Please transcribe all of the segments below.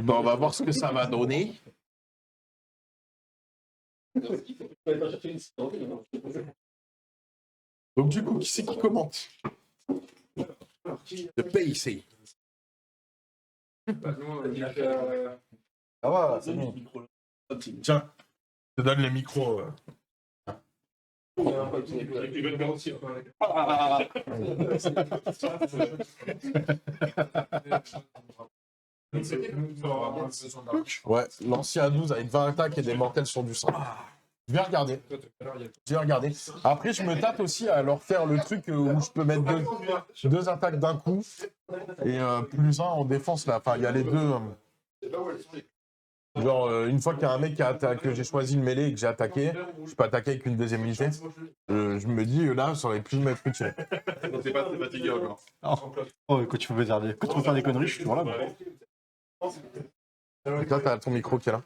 Bon, on va voir ce que ça va donner. Donc du coup, qui c'est qui commente? Le PC. Ah va, c'est bon. Tiens, je te donne les micros. Ouais, l'ancien 12 avec 20 attaques et des mortels sur du sang. Je vais regarder. Je vais regarder. Après, je me tâte aussi à leur faire le truc où je peux mettre deux attaques d'un coup et plus un en défense là. Enfin, il y a les deux. Genre, une fois qu'il y a un mec que j'ai choisi le mêlée et que j'ai attaqué, je peux attaquer avec une deuxième unité. Je me dis, là, ça aurait pu m'être utile. C'est pas très fatigué encore. Oh, quand tu peux faire des conneries, je suis toujours là. Moi. Et toi, t'as ton micro qui est là.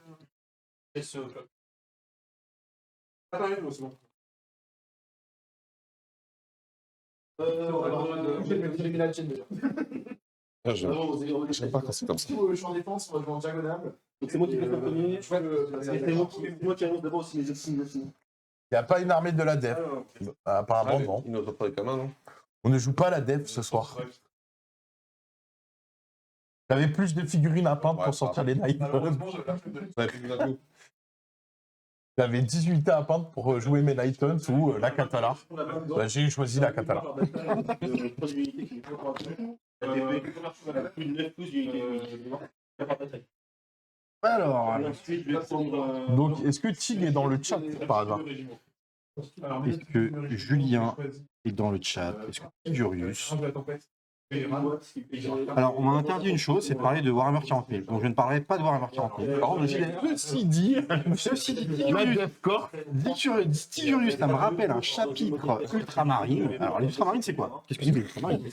J'aime pas quand c'est comme ça. Champ défense, on va jouer en diagonale. C'est moi qui fais le premier. C'est moi qui annonce d'abord aussi mes assignations. Il n'y a pas une armée de la def. Apparemment, non. Il nous a pas les communs, non? On ne joue pas à la def ce soir. J'avais plus de figurines à peindre pour sortir les Night. J'avais 18 à peindre pour jouer mes Night Hunt ou la Catalar. Bah, j'ai choisi la Catalar. Alors, Donc, est-ce que Tig est dans le chat par hasard? est-ce que Julien est dans le chat? Est-ce que Tigurius? Alors, on m'a interdit une chose, c'est de parler de Warhammer 40 000. Donc, je ne parlerai pas de Warhammer 40 000. Par contre, Ceci dit, Tigurius, ça me rappelle un chapitre ultramarine. Alors, les ultramarines, c'est quoi? Qu'est-ce que c'est que les ultramarines?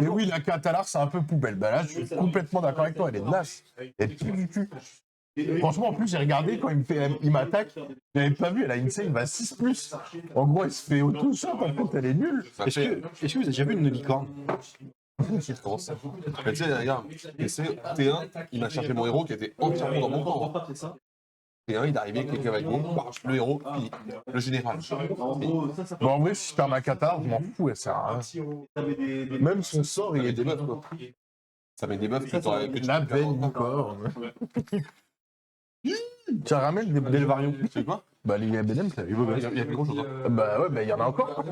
Mais oui, la Catalar, c'est un peu poubelle. Bah là, je suis complètement d'accord avec toi, elle est naze. Elle est plus du cul. Franchement, en plus, j'ai regardé quand il m'attaque, je l'avais pas vu, elle a une save à 6+. En gros, elle se fait auto-shot, en fait, elle est nulle. Est-ce que vous avez déjà vu une licorne? Mais tu sais, regarde, T1, il m'a cherché mon héros qui était entièrement dans mon camp. T1, il est arrivé avec les cavaliers, le héros, puis le général. Bon, en vrai, si je perds ma Catalar, je m'en fous, elle sert à rien. Même son sort, il est des meufs, quoi. Ça met des meufs que tu la belle licorne. Tu ramènes des Delvarion. sais quoi? Bah, les BLM, t'as vu. Il y a plus grand chose. Bah ouais, bah il y en a encore.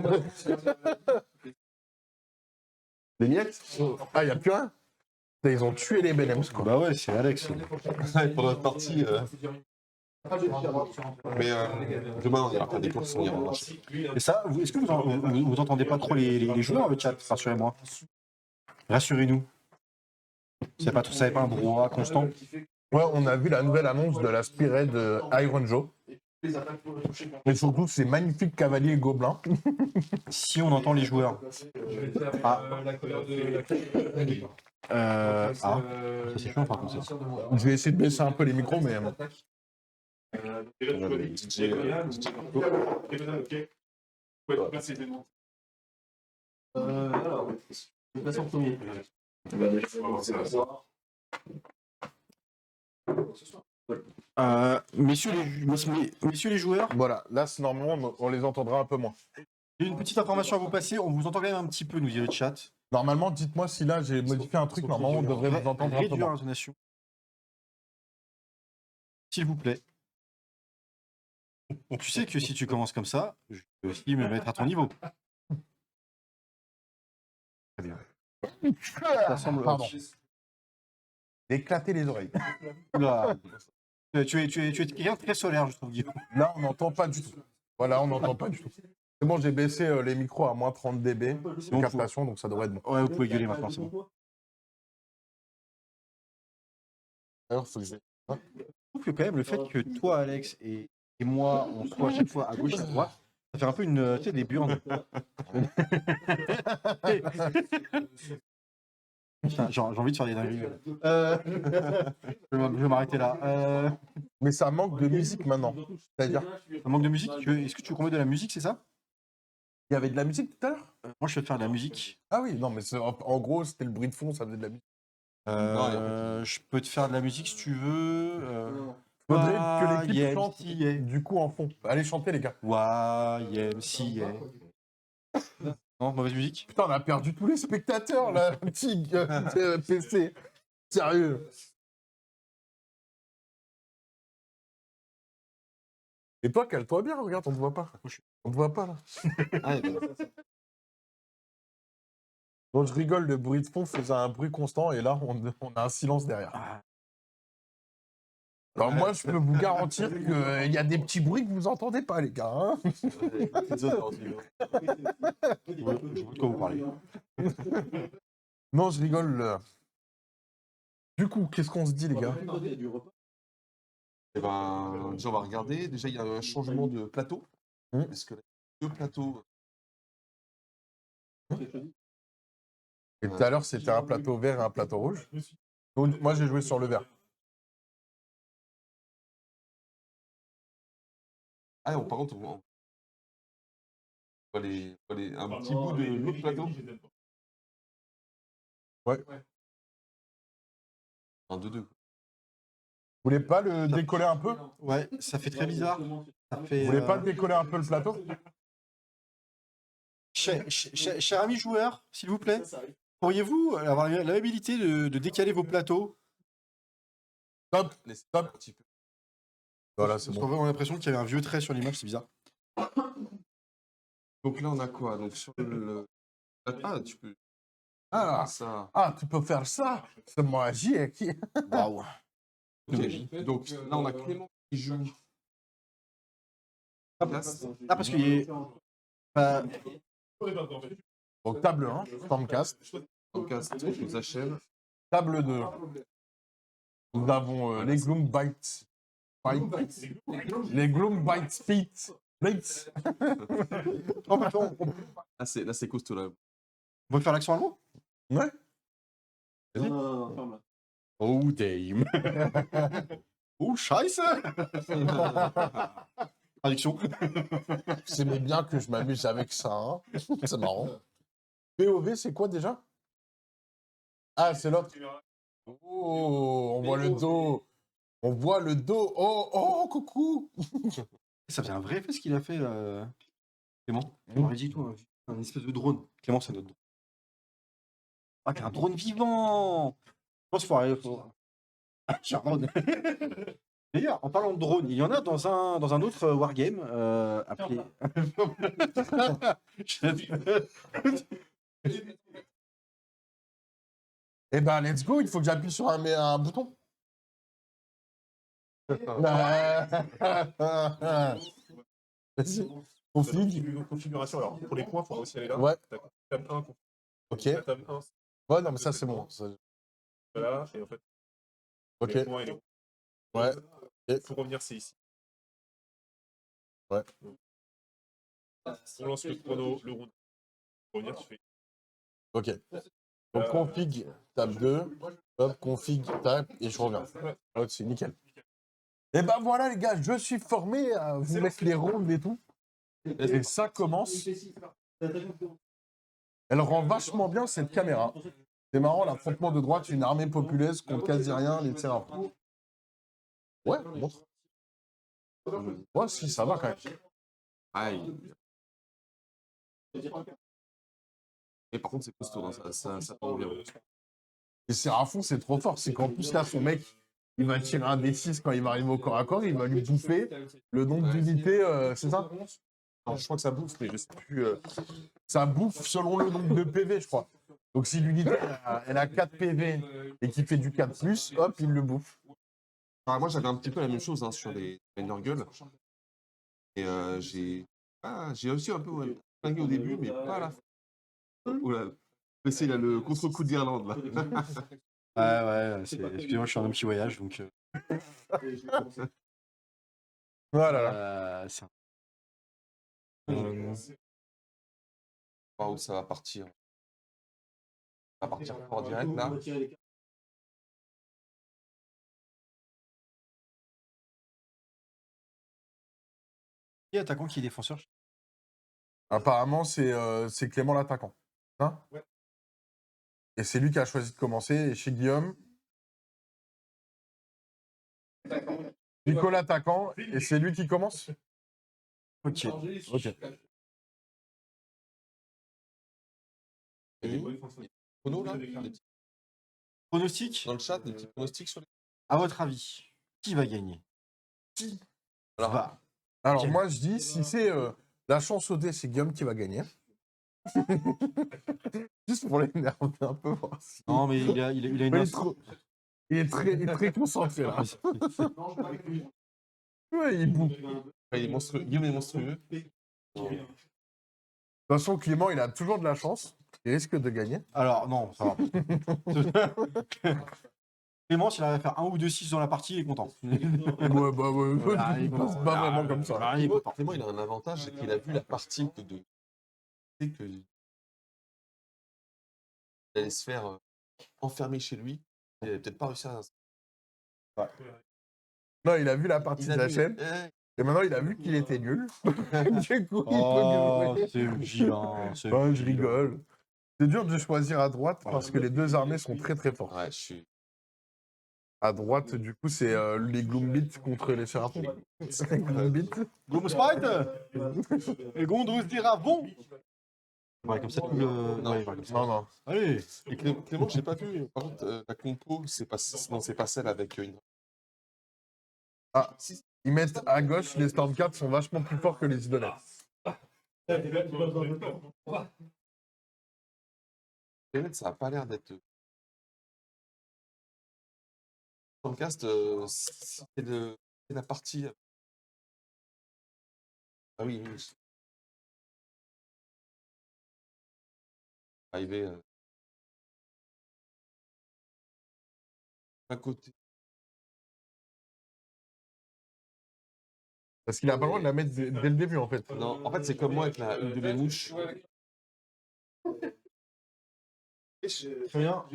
Des miettes? Ah, il n'y a plus un? Ils ont tué les BLM, quoi. Bah ouais, c'est Alex. Pour notre partie. Mais demain, on ira faire des courses, on ira marcher. Et ça, est-ce que vous entendez pas trop les joueurs, le chat? Rassurez-moi. Rassurez-nous. Ça n'avait pas un brouhaha constant? Ouais, on a vu la nouvelle annonce de la Spirit de Iron Joe. Et surtout, ces magnifiques cavaliers gobelins. Si on entend les joueurs. Ça c'est chiant, par contre. Je vais essayer de baisser un peu les micros, mais. Alors, je passe en premier. Messieurs les joueurs, Voilà, là, normalement, on les entendra un peu moins. j'ai une petite information à vous passer. On vous entend quand même un petit peu, nous dit le chat. Normalement, dites-moi si là, j'ai modifié un truc. Normalement, on devrait vous entendre un peu Réduire moins. l'intonation. S'il vous plaît. Tu sais que si tu commences comme ça, je peux aussi me mettre à ton niveau. Très bien. Ça semble... Pardon. D'éclater les oreilles. Oula. Tu es quelqu'un de très solaire, je trouve, Guillaume. Là, on n'entend pas du tout. Voilà, on n'entend pas du tout. C'est bon, j'ai baissé les micros à moins 30 dB de captation, donc ça devrait être bon. Ouais, vous pouvez gueuler maintenant, c'est bon. Alors, faut que je... Je trouve que quand même le fait que toi, Alex, et moi, on soit à chaque fois à gauche et à droite, ça fait un peu une, tu sais, des burnes. Putain, j'ai envie de faire des dingueries. Je vais m'arrêter là. Mais ça manque de musique maintenant. C'est-à-dire, Ça manque de musique. Est-ce que tu veux qu'on mette de la musique, c'est ça? il y avait de la musique tout à l'heure? moi, je vais te faire de la musique. Ah oui, non, mais en gros, c'était le bruit de fond, ça faisait de la musique. Je peux te faire de la musique si tu veux. Faudrait que l'équipe chante YMCA. du coup en fond. Allez chanter, les gars. YMCA. Non, mauvaise musique. Putain, on a perdu tous les spectateurs, là, petit PC. Sérieux. Et toi, cale-toi bien, regarde, on te voit pas. On te voit pas, là. Ah, bah, Donc je rigole, le bruit de fond faisait un bruit constant, et là, on a un silence derrière. Alors ouais. moi, je peux vous garantir qu'il y a des petits bruits que vous entendez pas, les gars. Hein. ouais, petites odeurs aussi, hein. Je vois de quoi vous parlez. Non, je rigole. Du coup, qu'est-ce qu'on se dit, les gars? Eh ben, déjà, on va regarder. Déjà, il y a un changement de plateau. Parce que là, il y a deux plateaux. Et tout à l'heure, c'était un plateau vert et un plateau rouge. Donc, moi, j'ai joué sur le vert. Ah, par contre, on voit un petit bout de l'autre plateau. Ouais. Un 2-2. Vous voulez pas le décoller un peu? Vous Ouais, ça fait très bizarre. Ça fait, voulez pas décoller un peu le plateau? Cher ami joueur, s'il vous plaît, pourriez-vous avoir l'habilité de décaler vos plateaux? Stop, Laissez stop. un petit peu. Voilà, c'est Parce bon. qu'en fait, on a l'impression qu'il y avait un vieux trait sur l'image, c'est bizarre. Donc là, on a quoi? Donc sur le. Ah, tu peux. Ah, Ça. ah, tu peux faire ça? C'est magique. Waouh. Ok. Donc là, on a Clément qui joue. Classe. Ah, parce qu'il y a. Bah, Donc, table 1, Stormcast. Podcast, je nous achève. Table 2, nous avons les Gloombites. Les Gloombites Speed. Blitz. Oh, pardon. Là, c'est costaud là. on peut faire l'accent allemand? Ouais. Oh, Dame. Oh, Scheiße. Traduction. C'est bien que je m'amuse avec ça. Hein. C'est marrant. POV, c'est quoi déjà? Ah, c'est l'autre. Oh, on voit le dos. On voit le dos. Oh, oh, coucou. Ça faisait un vrai effet ce qu'il a fait, Clément. Mm. Tu m'aurais dit, toi, un espèce de drone. Clément, c'est notre drone. Ah, t'es un drone vivant. Je pense qu'il faut arriver. Ah, j'ai un drone. D'ailleurs, en parlant de drone, il y en a dans un autre wargame appelé. Eh ben, let's go. Il faut que j'appuie sur un bouton. Vas-y. Config. Configuration, alors pour les points, il faut aussi aller là. Ouais. Table 1, Ok. la table 1, Ouais, non, mais ça, c'est bon. Ça- c'est là, et en fait, Ok. les points et les Ouais. Il faut revenir, c'est ici. Ouais. On lance le chrono, le round. Pour revenir, tu fais. Ok. Donc, config, table 2. Hop, config, table, et je reviens. Ouais, c'est nickel. Et ben voilà, les gars, je suis formé à vous mettre les rondes et tout. Et ça commence. Elle rend vachement bien cette caméra. C'est marrant, l'affrontement de droite, une armée populaise contre quasi rien, les tirs à fond. Ouais, montre. Ouais, si, ça va quand même. Aïe. Et par contre, c'est costaud, hein, ça tombe bien. Et Sérafon, c'est trop fort. C'est qu'en plus, là, son mec, il va tirer un D6 quand il va arriver au corps à corps, il va lui bouffer le nombre d'unités, c'est ça? Alors, je crois que ça bouffe, mais je sais plus. Ça bouffe selon le nombre de PV, je crois. Donc si l'unité elle a 4 PV et qu'il fait du 4+, hop, il le bouffe. Ah, moi, j'avais un petit peu la même chose hein, sur les Energull. Et j'ai réussi un peu ouais, flinguer au début, mais pas à la fin. Oula, il a le contre-coup d'Irlande là. Ouais, excusez-moi, je suis en un petit voyage, donc. Voilà. C'est Par où ça va partir? Ça va partir fort direct là. qui est attaquant, qui est défenseur? Apparemment, c'est Clément l'attaquant. Hein et c'est lui qui a choisi de commencer. Et chez Guillaume, Nicolas attaquant. Et c'est lui qui commence. Ok. Ok. Pronos, là, des petits- Pronostic, dans le chat, des petits pronostics sur les. à votre avis, qui va gagner? Qui Alors, va Alors, gagner? moi, je dis, si c'est la chance au dé, c'est Guillaume qui va gagner. Juste pour l'énerver un peu. Voir si- Non, mais il a une Il est, trop- il est très concentré là. Ouais, il boue. De il est monstrueux. Guillaume est monstrueux. toute façon, Clément, il a toujours de la chance. Il risque de gagner. Alors, non, ça va. Clément, s'il arrive à faire 1 ou 2 6 dans la partie, il est content. Ouais, bah ouais. Ah, il est C'est content. pas vraiment comme ça. Ah, il est content. Clément, il a un avantage, c'est qu'il a vu la partie que il allait se faire enfermer chez lui. Il n'avait peut-être pas réussi à. Non, il a vu la partie Il de a la vu- chaîne. Eh, Et maintenant, il a vu qu'il était nul. Du coup, il Oh, peut jouer. c'est vilain. c'est Ouais, je vilain. rigole. C'est dur de choisir à droite parce que les deux armées sont très fortes. Ouais, je suis. À droite, du coup, c'est les Gloombits contre les Sérapons. Gloombits. Gloomspite et Gondos dira bon. Ouais, comme ça, tout le. Non, Ouais, voilà, comme ça. Non. Allez. Et Clément, je l'ai pas vu. Par contre, la compo, c'est pas celle avec une. Ah, ils mettent à gauche, les Stormcats sont vachement plus forts que les Idolets. Clément, ça a pas l'air d'être. Stormcast, c'est la partie. Ah oui, oui. Arrivé à côté. Parce qu'il a pas le droit de la mettre dès le début, en fait. Non, en fait, c'est comme moi avec une de mes mouches. Rien.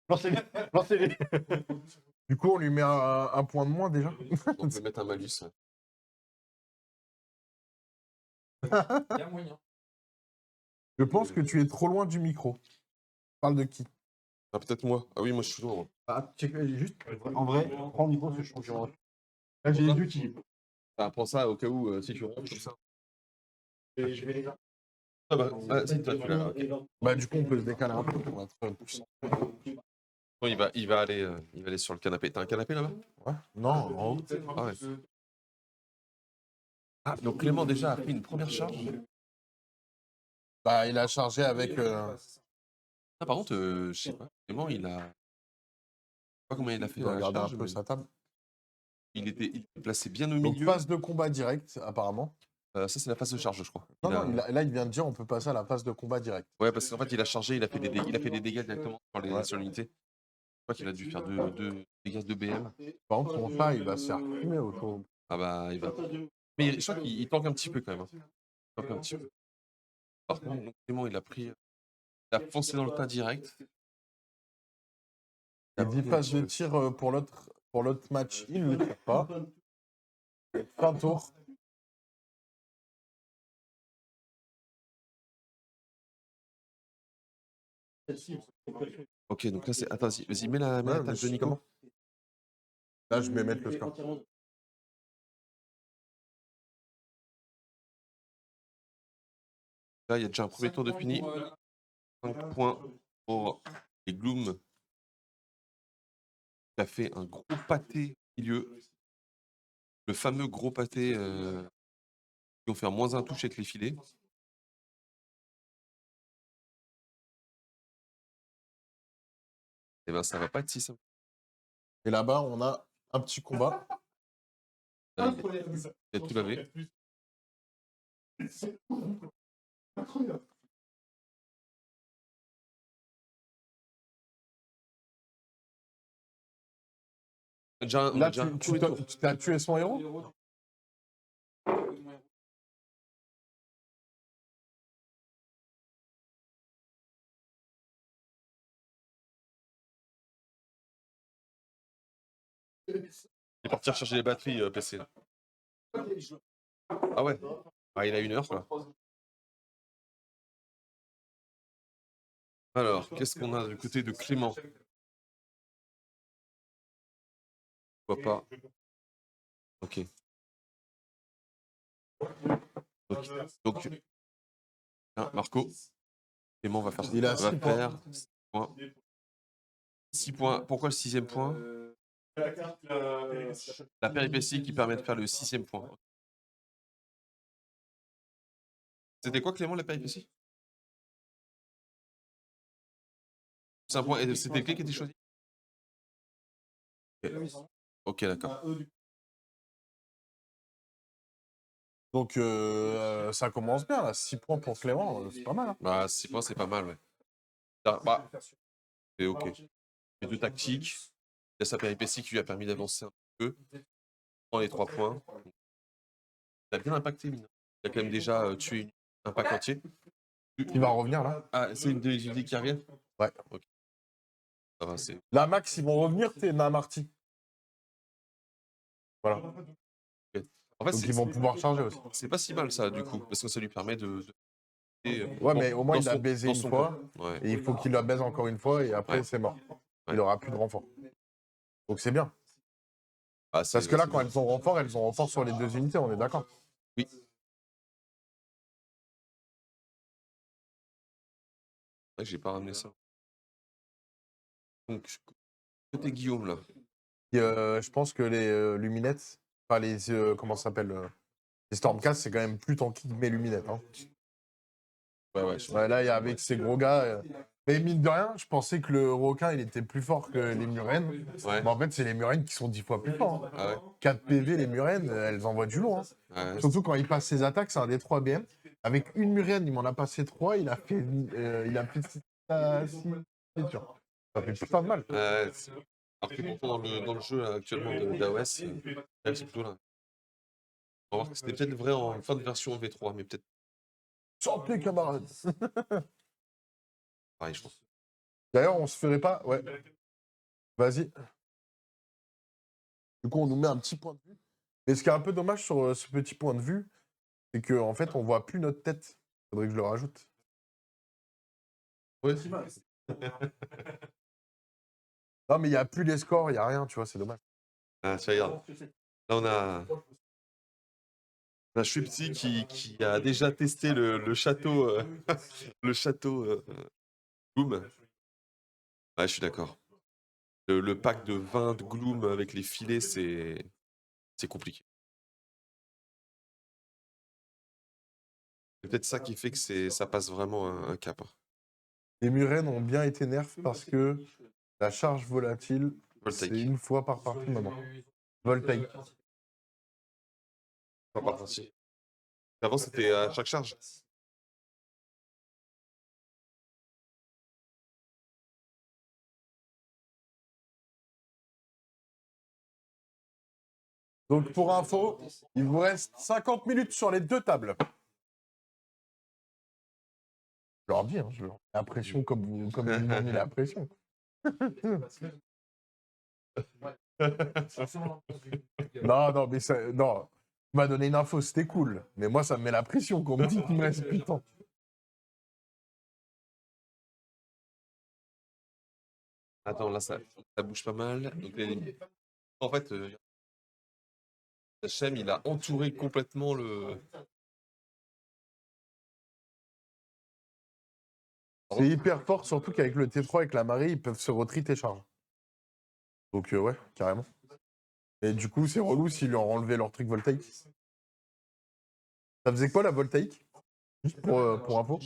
Lancez-les. Lancez-les. Du coup, on lui met un point de moins déjà. On peut mettre un malus. Ouais. Je pense que tu es trop loin du micro. Parle de qui? Ah, peut-être moi. Ah oui, moi je suis loin. Moi. Ah, juste, en vrai, prends le micro, c'est chaud. Là, j'ai les yeux qui. Ah, prends ça au cas où si tu rentres comme ça. Je vais les gars. Ah bah, si, toi tu l'as. Ok. Bah, du coup, on peut se décaler un peu pour être plus. Bon, il va aller sur le canapé. T'as un canapé là-bas? Ouais. Non, en haut. Ah ouais. Ah, donc Clément déjà a pris une première charge. Bah, il a chargé avec. Ah, par contre, je sais pas. Clément, il a. Je sais pas combien il a fait Il doit la regarder charge, un peu mais sa table. il était placé bien au Donc, milieu. phase de combat direct, apparemment. Ça, c'est la phase de charge, je crois. Non, là, il vient de dire on peut passer à la phase de combat direct. Ouais, parce qu'en fait, il a chargé, il a fait des dégâts directement sur l'unité. Je crois qu'il a dû faire deux dégâts de BM. Par contre, son chat, il va se faire fumer autour. Ah bah, il va. Mais je crois qu'il tank un petit peu quand même. Hein. Il tank un petit peu. Par contre, donc, Clément, il a foncé dans le tas direct. Il y a 10 phases de tir pour l'autre match, il ne le tire pas. Fin de tour. Ok, donc là, c'est. Attends, vas-y, mets la Ouais, mais table de Nico. justement. Là, je vais mettre le score. Là, il y a déjà un premier tour de fini. 5 points pour les Gloom. Qui a fait un gros pâté au milieu. Le fameux gros pâté qui ont fait un -1 touche avec les filets. Et ben, ça va pas être si simple. Et là-bas, on a un petit combat. Là, il a tout lavé. On Là, a déjà un tu premier tour. as tué son héros? Il est parti recharger les batteries, PC. Là. Ah ouais. Ah, il a 1 heure, quoi. Alors, qu'est-ce qu'on a du côté de Clément? Pourquoi pas? Ok. Donc, ah, Marco. Clément va faire Il a va 6 points. faire 6 points. 6 points. Pourquoi le 6e point? La péripétie qui permet de faire le 6e point. C'était quoi, Clément, la péripétie? C'est un point. Et c'était lequel qui était choisi? Ok, d'accord. Donc, ça commence bien, là. 6 points pour Clément, c'est pas mal. Hein. Bah, 6 points, c'est pas mal, ouais. Ah, bah, c'est ok. Les 2 tactiques. Il y a sa péripétie qui lui a permis d'avancer un peu. Dans les 3 points. Il a bien impacté, mine. Il a quand même déjà tué un pack entier. Il va revenir, là. Ah, c'est une des unités qui revient? Ouais. Ok. Ça va, c'est. La Max, ils vont revenir, t'es Namarty. Voilà. Ok. En fait, Donc, ils vont pouvoir charger aussi. c'est pas si mal, ça, du coup. Parce que ça lui permet de Ouais, mais au moins, il a son- baisé dans une son fois. camp. Ouais. Et il faut qu'il la baise encore une fois, et après, Ouais. c'est mort. Il Ouais. aura plus de renfort. Donc, c'est bien. Ah, Parce que là, quand elles ont renfort sur les 2 unités, on est d'accord. Oui. Ouais, j'ai pas ramené ça. Donc, côté Guillaume, là. Et, je pense que les luminettes, enfin, les. Comment ça s'appelle les Stormcast, c'est quand même plus tanky que mes luminettes. Hein. Ouais, ouais. Ouais, là, il y a avec ces gros gars. Mais mine de rien, je pensais que le requin, il était plus fort que les murènes. Ouais. Mais en fait, c'est les murènes qui sont 10 fois plus forts. Hein. Ah ouais. 4 PV, les murènes, elles envoient du lourd. Hein. Ouais. Surtout quand il passe ses attaques, c'est un D3 BM. Avec une murène, il m'en a passé 3, il a fait 6 sûr. Ça fait putain de mal. Ouais, alors que pourtant, dans le jeu là, actuellement d'AOS, c'est plutôt là. On va voir que c'était peut-être vrai en fin de version V3, mais peut-être Santé, camarades. pareil, je pense. D'ailleurs, on se ferait pas. Ouais. Vas-y. Du coup, on nous met un petit point de vue. Mais ce qui est un peu dommage sur ce petit point de vue, c'est qu'en fait, on voit plus notre tête. Faudrait que je le rajoute. Ouais. Non, mais il n'y a plus les scores, il n'y a rien, tu vois, c'est dommage. Ah, tu regardes. Là, on a Schwipsy qui a déjà testé le château, le château Gloom. Ouais, je suis d'accord. Le pack de 20 de Gloom avec les filets, c'est compliqué. C'est peut-être ça qui fait que ça passe vraiment un cap. Hein. Les murènes ont bien été nerfs parce que la charge volatile, c'est Voltaïque. une fois par partie maintenant. Voltaïque. Pas par partie. Avant, c'était à chaque charge. Donc, pour info, il vous reste 50 minutes sur les 2 tables. Je leur dis, hein, je leur mets la pression comme ils m'ont mis la pression. Non, mais ça, non. Tu m'as donné une info, c'était cool. Mais moi, ça me met la pression qu'on me dit qu'il me reste plus de temps. Attends, là, ça bouge pas mal. Donc, en fait, Hachem, il a entouré complètement le. C'est hyper fort, surtout qu'avec le T3, avec la marée, ils peuvent se retreat et charge. Donc, ouais, carrément. Et du coup, c'est relou s'ils lui ont enlevé leur truc voltaïque. Ça faisait quoi la voltaïque? Juste pour info.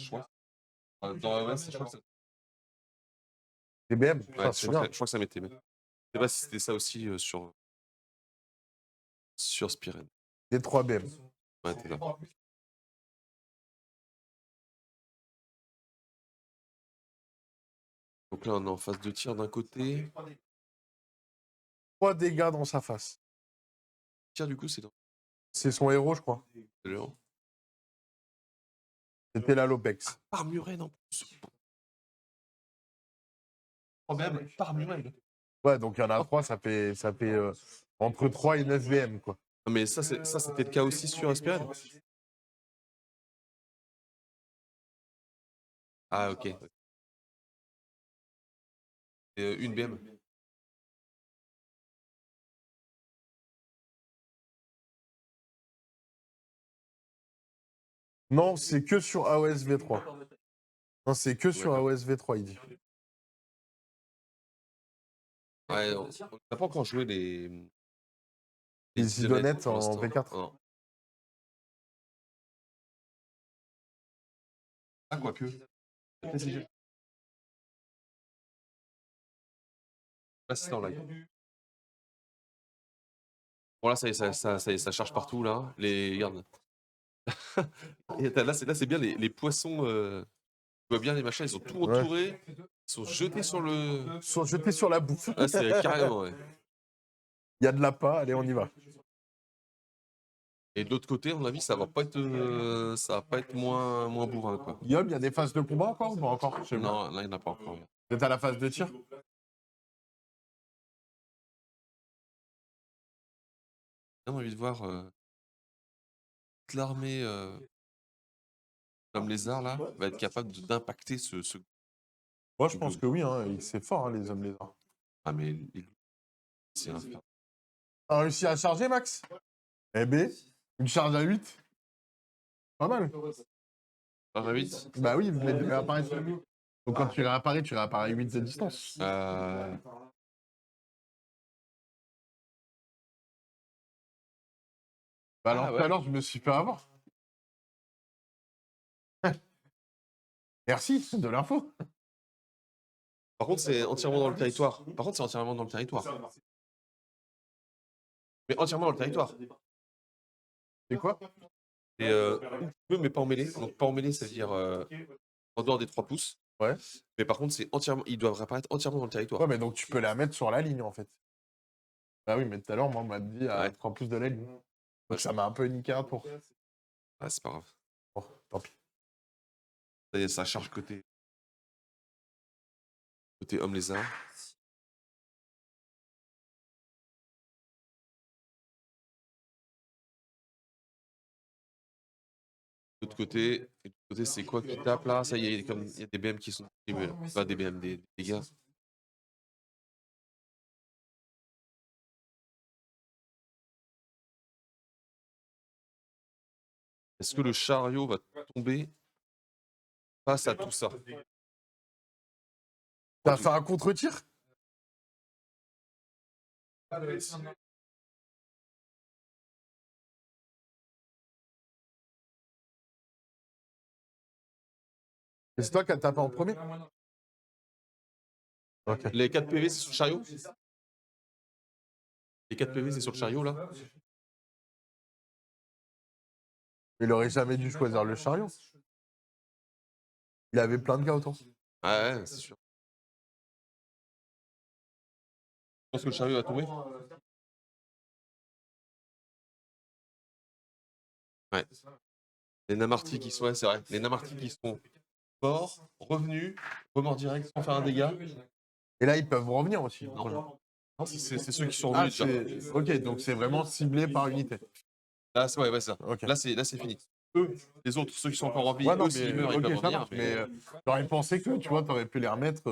Dans AOS, je crois que ça. TBM, Ouais, putain, c'est bien. je crois que ça m'était. Je sais pas si c'était ça aussi sur Spiren. Des 3 BM. Ouais, t'es là. Donc là, on est en phase de tir d'un côté. 3 dégâts dans sa face. Tir, du coup, c'est dans C'est son héros, je crois. l'heure. C'était la Lopex. Par Muren en plus. Problème, par Muren. Ouais, donc il y en a 3, ça fait Entre 3 et 9 BM, quoi. Non, mais ça, c'était le cas aussi sur Aspired. Ah, ok. Une BM. Non, c'est que sur AOS V3. Non, c'est que sur D'accord. AOS V3, il dit. Ouais, on n'a pas encore joué Les idonettes idonettes pour en l'instant. V4. Non. Ah, quoique. Là, c'est en live. Bon, là, ça y est, ça y est, ça charge partout, là. Regarde. Et là, c'est bien les poissons. Tu vois bien les machins, ils sont tout Ouais. entourés. Ils sont jetés sur le. Sont jetés sur la bouffe. Ah, c'est carrément, ouais. Il y a de l'appât, allez, on y va. Et de l'autre côté, à mon avis, ça va pas être moins bourrin, quoi. Guillaume, il y a des phases de combat encore ou pas encore? Je sais pas. Non, là, il n'y en a pas encore. Vous êtes à la phase de tir? J'ai envie de voir toute l'armée l'homme lézard, là, va être capable d'impacter ce. Moi, je pense que oui, hein, c'est fort, hein, les hommes lézards. Ah, mais c'est infernal. T'as réussi à charger, Max? Eh ben, une charge à 8. Pas mal. Ça va vite. Bah oui, mais tu réapparais sur lui. Donc quand tu réapparais 8 de distance. Bah alors, Ah, tout ouais. à l'heure, je me suis fait avoir. Merci de l'info. Par contre, c'est entièrement dans le territoire. Par contre, c'est entièrement dans le territoire. Mais entièrement dans le territoire. C'est quoi? Et où tu peux, mais pas en mêlée. Donc, pas en mêlée, c'est-à-dire en dehors des 3 pouces. Ouais. Mais par contre, c'est entièrement. Ils doivent apparaître entièrement dans le territoire. Ouais, mais donc tu peux la mettre sur la ligne, en fait. Bah oui, mais tout à l'heure, moi, on m'a dit à Ouais. 3 pouces de la ligne. Donc ça m'a un peu niqué un tour. Ah, c'est pas grave. Bon, tant pis. Ça y est, ça charge côté homme lézard. De l'autre côté, c'est quoi qui tape là? Ça y est, il y a des BM qui sont distribués là. Pas des BM, des gars. Est-ce que le chariot va tomber face à tout ça? T'as fait un contre-tir? Et c'est toi qui as tapé en premier? Ok. Les 4 PV, c'est sur le chariot? Les 4 PV, c'est sur le chariot là? Il aurait jamais dû choisir le chariot. Il avait plein de gars autour. Ah ouais, c'est sûr. Je pense que le chariot va tomber. Ouais. Les Namartis qui sont, ouais, c'est vrai. Les Namartis qui sont morts, revenus, remords direct sans faire un dégât. Et là, ils peuvent revenir aussi. Non, c'est ceux qui sont Ah, revenus déjà. ok, donc c'est vraiment ciblé par unité. Là, c'est ouais, ça. Ok. Là, c'est fini. Eux, les autres, ceux qui sont encore en vie, Ouais, non, eux, s'ils meurent, ils ok, peuvent ça revenir. marche, mais j'aurais pensé que tu vois, t'aurais pu les remettre.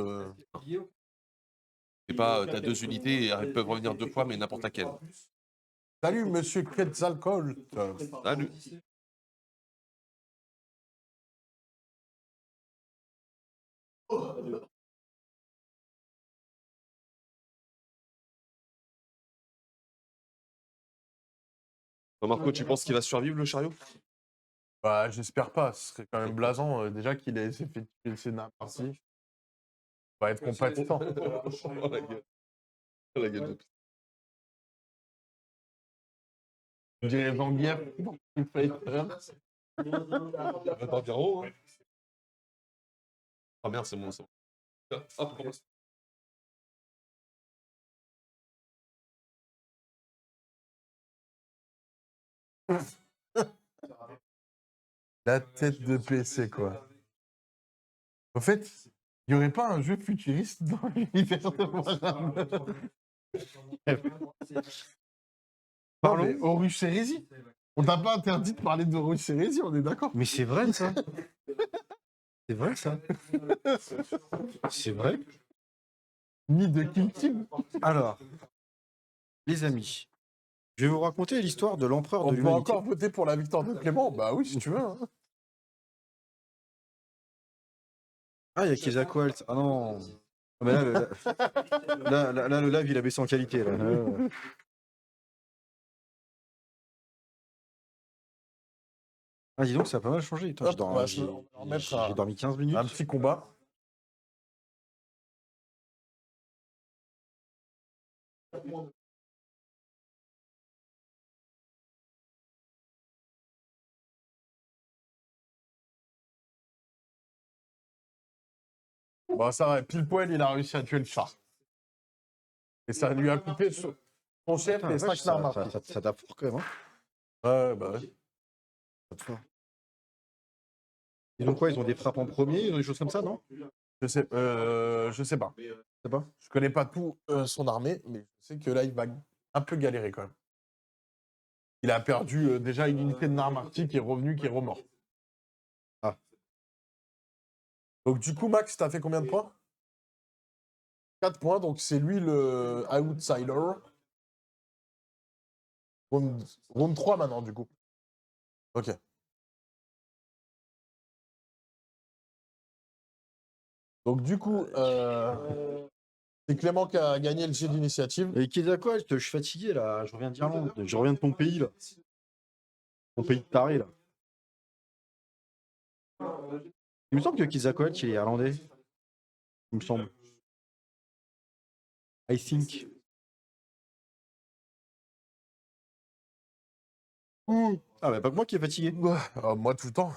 C'est pas, t'as 2 unités et elles peuvent revenir 2 fois, mais n'importe laquelle. Salut, monsieur Quetzalcoatl. Salut. Marco, tu penses qu'il va survivre le chariot? Bah, j'espère pas. Ce serait quand même blasant. Déjà qu'il ait s'est fait tuer le Sénat parti. Va être compatissant. Oh, la gueule. Oh, la gueule de pute. Je dirais Zangief. Attends, bien haut, hein. Ah merde, c'est bon, c'est bon. Hop, commence. La tête de PC, quoi. En fait, il n'y aurait pas un jeu futuriste dans l'univers de Warhammer. Parlons. Horus Hérésie. On t'a pas interdit de parler d'Horus Hérésie, on est d'accord. Mais c'est vrai, ça. C'est vrai, ça. C'est vrai. Ni de Kill Team. Alors, les amis, je vais vous raconter l'histoire de l'empereur de On peut l'humanité. encore voter pour la victoire de Clément. Bah oui, si tu veux. Hein. Ah, il y a Quetzalcoatl. Ah non. Ah, mais là, le live, il a baissé en qualité. Là. Ah, dis donc, ça a pas mal changé. Putain, Hop, on va se remettre j'ai dormi 15 minutes. un petit combat. Bon, ça va, pile poil, il a réussi à tuer le chat. Et ça lui a coûté son chef Putain, et la vache, 5 armes. ça tape fort quand même. Hein. Ouais, bah ouais. Ça tape fort. Ils ont quoi? Ils ont des frappes en premier, ils ont des choses comme ça, non? Je sais pas. Je sais pas. Je connais pas tout son armée, mais je sais que là, il va un peu galérer quand même. Il a perdu déjà une unité de Narmarti qui est revenue, qui est remort. Ah. Donc du coup, Max, t'as fait combien de points? 4 points, donc c'est lui le outsider. Round 3 maintenant, du coup. Ok. Donc du coup, c'est Clément qui a gagné le jet d'initiative. Et Quetzalcoatl, je suis fatigué là, je reviens d'Irlande, je reviens de ton pays là. Ton pays de taré là. Il me semble que Quetzalcoatl, il est irlandais. Il me semble. I think. Ah bah pas que moi qui est fatigué. Moi, tout le temps.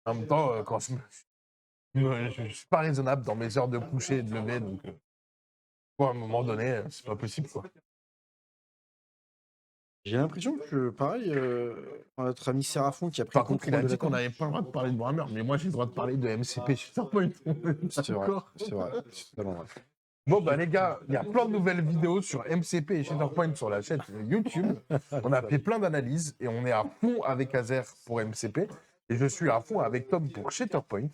En même temps, quand je suis pas raisonnable dans mes heures de coucher et de lever, donc à un moment donné, c'est pas possible, quoi. J'ai l'impression que, pareil, notre ami Sérafon qui a pris Par le contre, il contrôle a de dit la qu'on table. n'avait pas le droit de parler de Warhammer, mais moi, j'ai le droit de parler de MCP Shatterpoint. C'est vrai, c'est vrai. C'est totalement vrai. Bon, bah les gars, il y a plein de nouvelles vidéos sur MCP et Shatterpoint sur la chaîne YouTube. On a fait plein d'analyses et on est à fond avec Azer pour MCP. Et je suis à fond avec Tom pour Shatterpoint.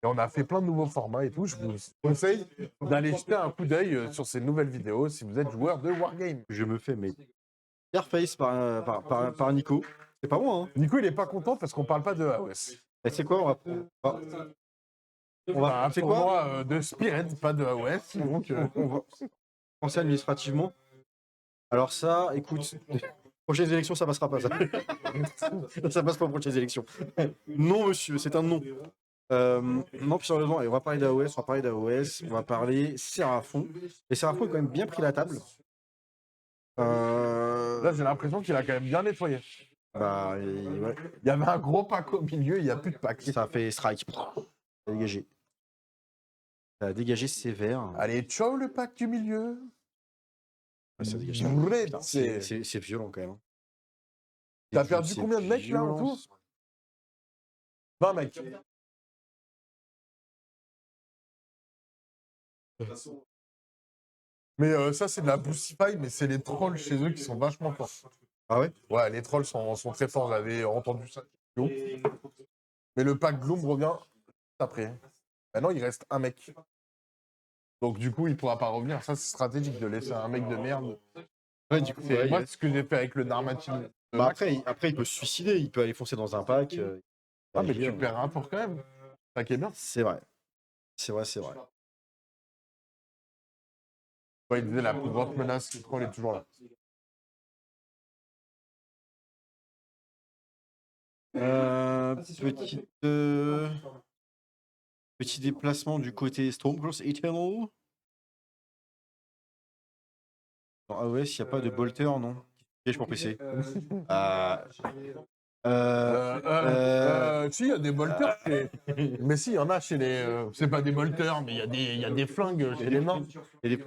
Et on a fait plein de nouveaux formats et tout. Je vous conseille d'aller jeter un coup d'œil sur ces nouvelles vidéos si vous êtes joueur de Wargame. Je me fais mais Airface par Nico. C'est pas moi, hein. Nico, il est pas content parce qu'on parle pas de AOS. Et c'est quoi, on va Un c'est quoi tournoi de Spirit, pas de AOS. Donc, on va penser administrativement. Alors ça, écoute, prochaines élections, ça passera pas ça. Ça passe pas aux prochaines élections. Non, monsieur, c'est un non. Non, plus sérieusement, et on va parler d'AOS, on va parler Sérafon. Et Sérafon est quand même bien pris la table. là, j'ai l'impression qu'il a quand même bien nettoyé. Bah, ouais, Il y avait un gros pack au milieu, il n'y a plus de pack. ça a fait strike. Ça a dégagé. Ça a dégagé sévère. Allez, ciao le pack du milieu. Ouais, ça a dégagé. Vrai, Putain, c'est... c'est violent quand même. Hein. T'as C'est perdu combien de mecs là en violent. tout 20 mecs. Mais ça, c'est de la boostify, mais c'est les trolls chez eux qui sont vachement forts. Ah ouais? Ouais, les trolls sont très forts, j'avais entendu ça. Mais le pack Gloom revient après. Maintenant, il reste un mec. Donc, du coup, il pourra pas revenir. Ça, c'est stratégique de laisser un mec de merde. Ouais, du coup, C'est ouais, moi ce que j'ai fait avec le Narmatin. bah après, il peut se suicider, il peut aller foncer dans un pack. Ah, mais tu perds un tour quand même. Ça qui est bien. C'est vrai. C'est vrai, c'est vrai. Ouais, il disait la plus grosse menace, le troll est toujours là. Petit déplacement du côté Stormcross Eternal. Dans AOS, il n'y a pas de bolter, non? Piège pour PC. Si, il y a des bolters. Mais si, il y en a chez les. C'est pas des bolters, mais il y a des flingues chez les nains. Et les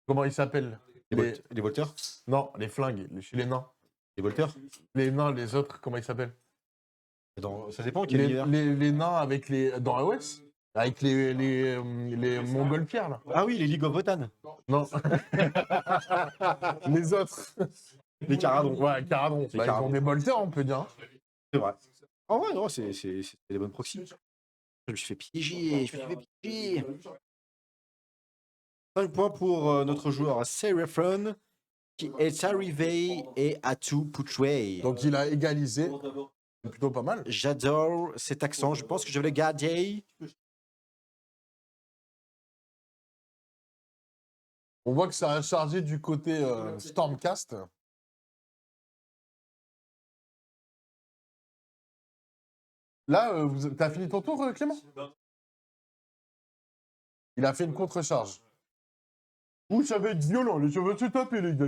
Comment ils s'appellent les bolters? Non, les flingues, chez les nains. Les bolters? Les nains, les autres, comment ils s'appellent Ça dépend quel univers. les nains avec les. Dans AOS avec les montgolfières, là. Ah oui, les League of Wotan. Non. Les autres. Les caradons. Ouais, Caradon. Bah, ils Caradon. ont des bolters, on peut dire. C'est vrai. En vrai, non, c'est des bonnes proxys. Je me suis fait piéger. Je me suis fait piéger. 5 points pour notre joueur Seraphon, qui est arrivé et a tout Pouchway. Donc, il a égalisé. C'est plutôt pas mal. J'adore cet accent. Je pense que je vais le garder. On voit que ça a chargé du côté Stormcast. Là, t'as fini ton tour, Clément? Il a fait une contre-charge. Ouh, ça va être violent, les cheveux se taper, les gars.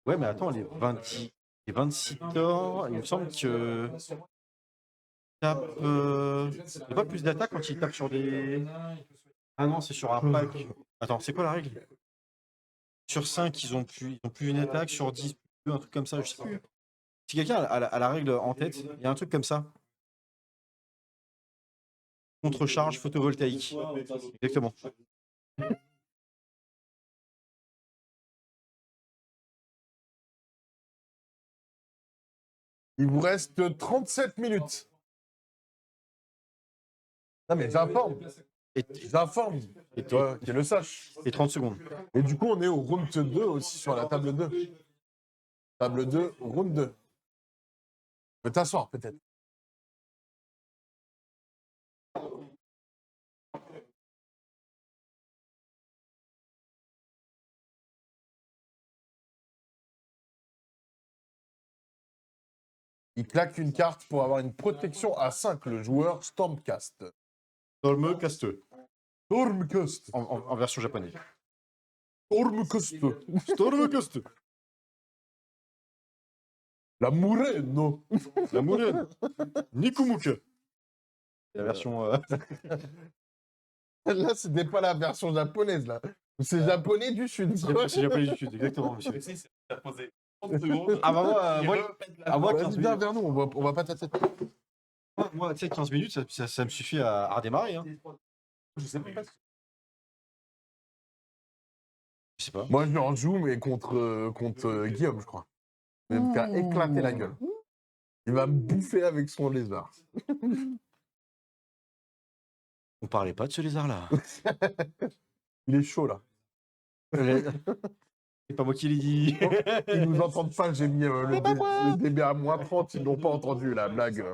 Ouais, mais attends, les 26 torts, il me semble que. Tape. Il n'y a pas plus d'attaque quand il tape sur des. Ah non, c'est sur un pack. Attends, c'est quoi la règle? Sur 5, ils ont plus une attaque. Sur 10, plus un truc comme ça, je sais plus. Si quelqu'un a la règle en tête, il y a un truc comme ça. Contre-charge photovoltaïque. Exactement. Il vous reste 37 minutes. Non, mais j'informe. J'informe. Et toi, qu'il le sache. Et 30 secondes. Et du coup, on est au round 2 aussi sur la table 2. Table 2, round 2. Tu peux t'asseoir, peut-être. Il claque une carte pour avoir une protection à 5, le joueur Stormcast. Stormcast. Stormcast. En version japonaise. Stormcast. Stormcast. La mouraine, non. La moulaine. Nikumuke. La version. Là, c'était pas la version japonaise, là. C'est japonais du sud. C'est japonais du sud, exactement, monsieur. T'as posé 30 secondes. Ah bah moi, 15 Vas-y, viens minutes. vers nous, on va pas tâter. Moi, tu sais, 15 minutes, ça me suffit à redémarrer. Hein. Je sais pas. Je sais pas. Moi, je en joue, mais contre Guillaume, je crois. Il va me faire éclater la gueule. Il va me bouffer avec son lézard. On parlait pas de ce lézard-là. Il est chaud, là. C'est pas moi qui l'ai dit. Ils nous entendent pas, j'ai mis le dB à moins 30, ils n'ont pas entendu la blague.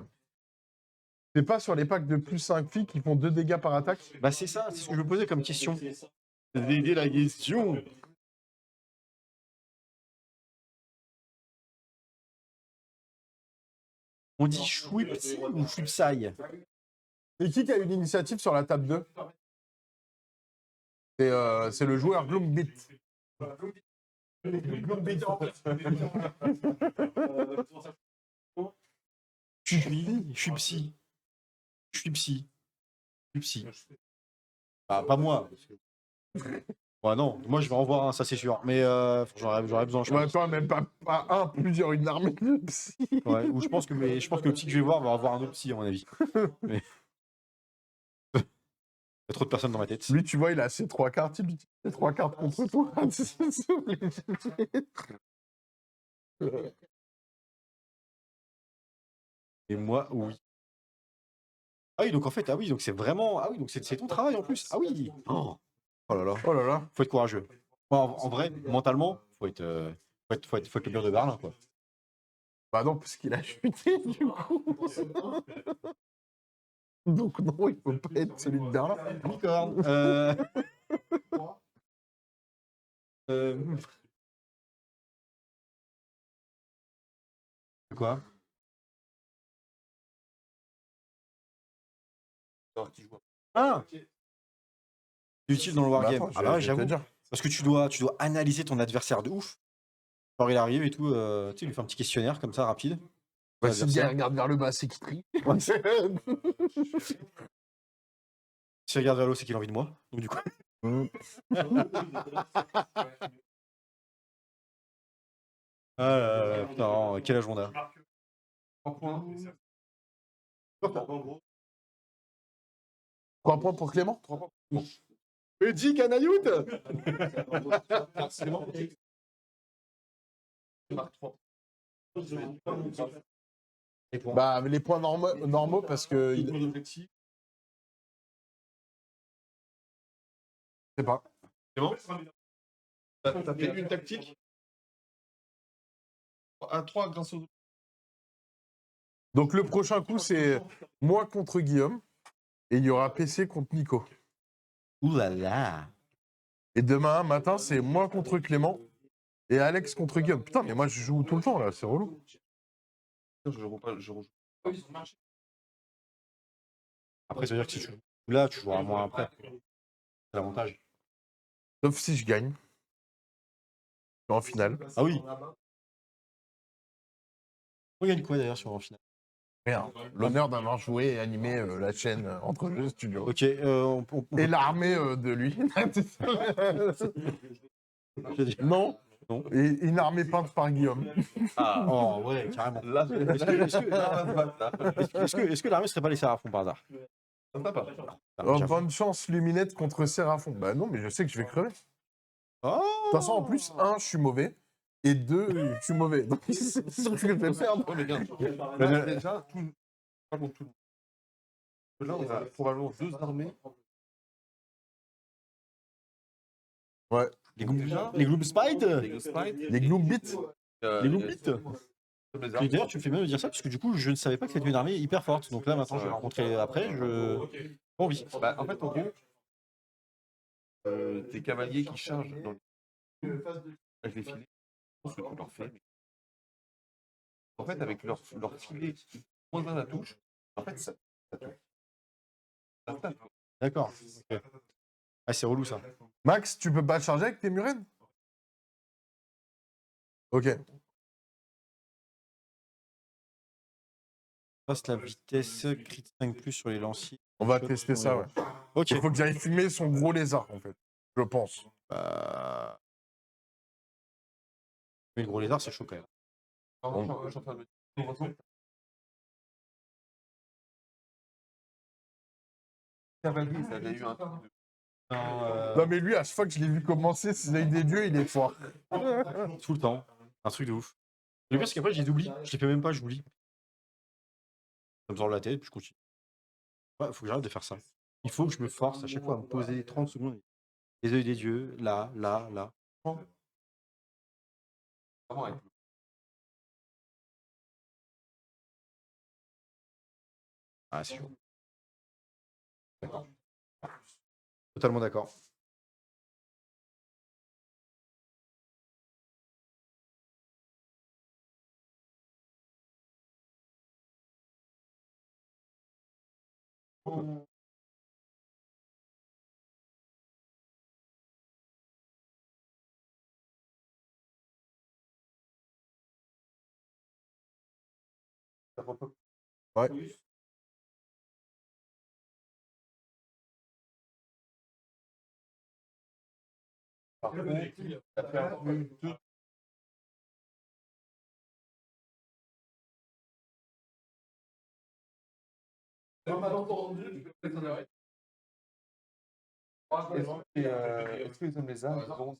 C'est pas sur les packs de plus 5 filles qui font 2 dégâts par attaque? Bah c'est ça, c'est ce que je me posais comme question. Aider la question. On dit Chouipsi ou Chouipsai? Et qui a eu l'initiative sur la table 2? C'est le joueur Gloombit. Chouipsi. Ah, pas moi. Ouais, non, moi je vais en voir un, ça c'est sûr. Mais j'aurais besoin, je Ouais, pense. toi, même pas un, plusieurs, une armée de psy. Ouais, ou je pense que le psy que je vais voir va avoir un autre psy, à mon avis. Mais... Il y a trop de personnes dans ma tête. Lui, tu vois, il a ses 3 cartes, il utilise ses 3 cartes contre toi. Et moi, oui. Ah oui, donc en fait, ah oui, donc c'est vraiment. Ah oui, donc c'est ton travail en plus. Ah oui. Oh là là. Oh là là. Faut être courageux. Moi, en vrai, mentalement, faut être le mur de Berlin, quoi. Bah non, parce qu'il a chuté, du coup. Donc non, il faut pas être celui de Berlin. Licorne. Quoi? Ah! C'est utile dans le wargame. Bah, attends, Ah bah ouais, je vais te j'avoue. dire. Parce que tu dois analyser ton adversaire de ouf. Genre il arrive et tout, tu sais, il lui fait un petit questionnaire comme ça, rapide. Bah, si le L'adversaire. gars regarde vers le bas, c'est qu'il trie. Ouais. S'il regarde vers l'eau, c'est qu'il a envie de moi. Donc du coup. Ah là là, putain, quel âge on a? 3 points. 3 points pour Clément? 3 points. Petit canailloute. Bah, les points normaux parce que. Je sais pas. C'est bon? T'as fait une tactique? 1-3 grâce au. Donc, le prochain coup, c'est moi contre Guillaume. Et il y aura PC contre Nico. Ouh là là. Et demain matin, c'est moi contre Clément. Et Alex contre Guillaume. Putain, mais moi, je joue tout le temps, là. C'est relou. Je rejoue pas, je rejoue. Après, ça veut dire que si tu joues là, tu joueras moins après. C'est l'avantage. Sauf si je gagne. En finale. Ah oui. On gagne quoi d'ailleurs sur en finale? Rien. L'honneur d'avoir joué et animé la chaîne Entre Jeux Studio. Ok, Et l'armée de lui. je dis- Non. Non. Et une armée peinte par Guillaume. Ah, Oh ouais, carrément. là, Est-ce que l'armée serait pas les Séraphons par hasard? ça me va pas. Ah, Oh, j'avoue. bonne chance, Luminette contre Séraphon. Bah non, mais je sais que je vais crever. De Oh toute façon, en plus, 1, je suis mauvais. Et 2, je suis mauvais. Donc, c'est sûr que je vais perdre. Ouais, mais bien. Mais Là, déjà, pas contre tout le monde. Là, on a probablement 2 armées. Ouais. les Gloomspite. Les Spite, Les Gloombits. Les Gloombites. les Et d'ailleurs, tu fais bien de dire ça, parce que du coup, je ne savais pas que c'était une armée hyper forte. Donc là, maintenant, je vais la rencontrer après. Pas envie. Bah, en fait, en gros, tes cavaliers qui chargent dans le. Je vais filer ce que tu leur fais. En fait, avec leur filet moins 1 à touche, en fait, ça touche. Ça tape. D'accord. Ok. Ah, c'est relou ça. Max, tu peux pas charger avec tes Murennes? Ok. Passe la vitesse crit 5 plus sur les lanciers. On va tester ça, ouais. Ok. Il faut que j'aille filmer son gros lézard, en fait. Je pense. Mais le gros lézard, c'est chaud quand même. Je suis en train de me dire. Cavalier, ça avait eu un truc de. Non, mais lui, à chaque fois que je l'ai vu commencer, c'est l'œil des dieux, il est fort. Tout le temps. Un truc de ouf. Le pire, c'est qu'après, j'ai oublié. Je les fais même pas, j'oublie. Ça me sort de la tête, puis je continue. Ouais, faut que j'arrête de faire ça. Il faut que je me force à chaque fois à me poser 30 secondes. Les yeux des dieux, là, là, là. Vraiment avec Ah, c'est chaud. D'accord. Totalement d'accord. Ouais. Par contre, t'as perdu 2. Est-ce que les hommes lézards ils auront.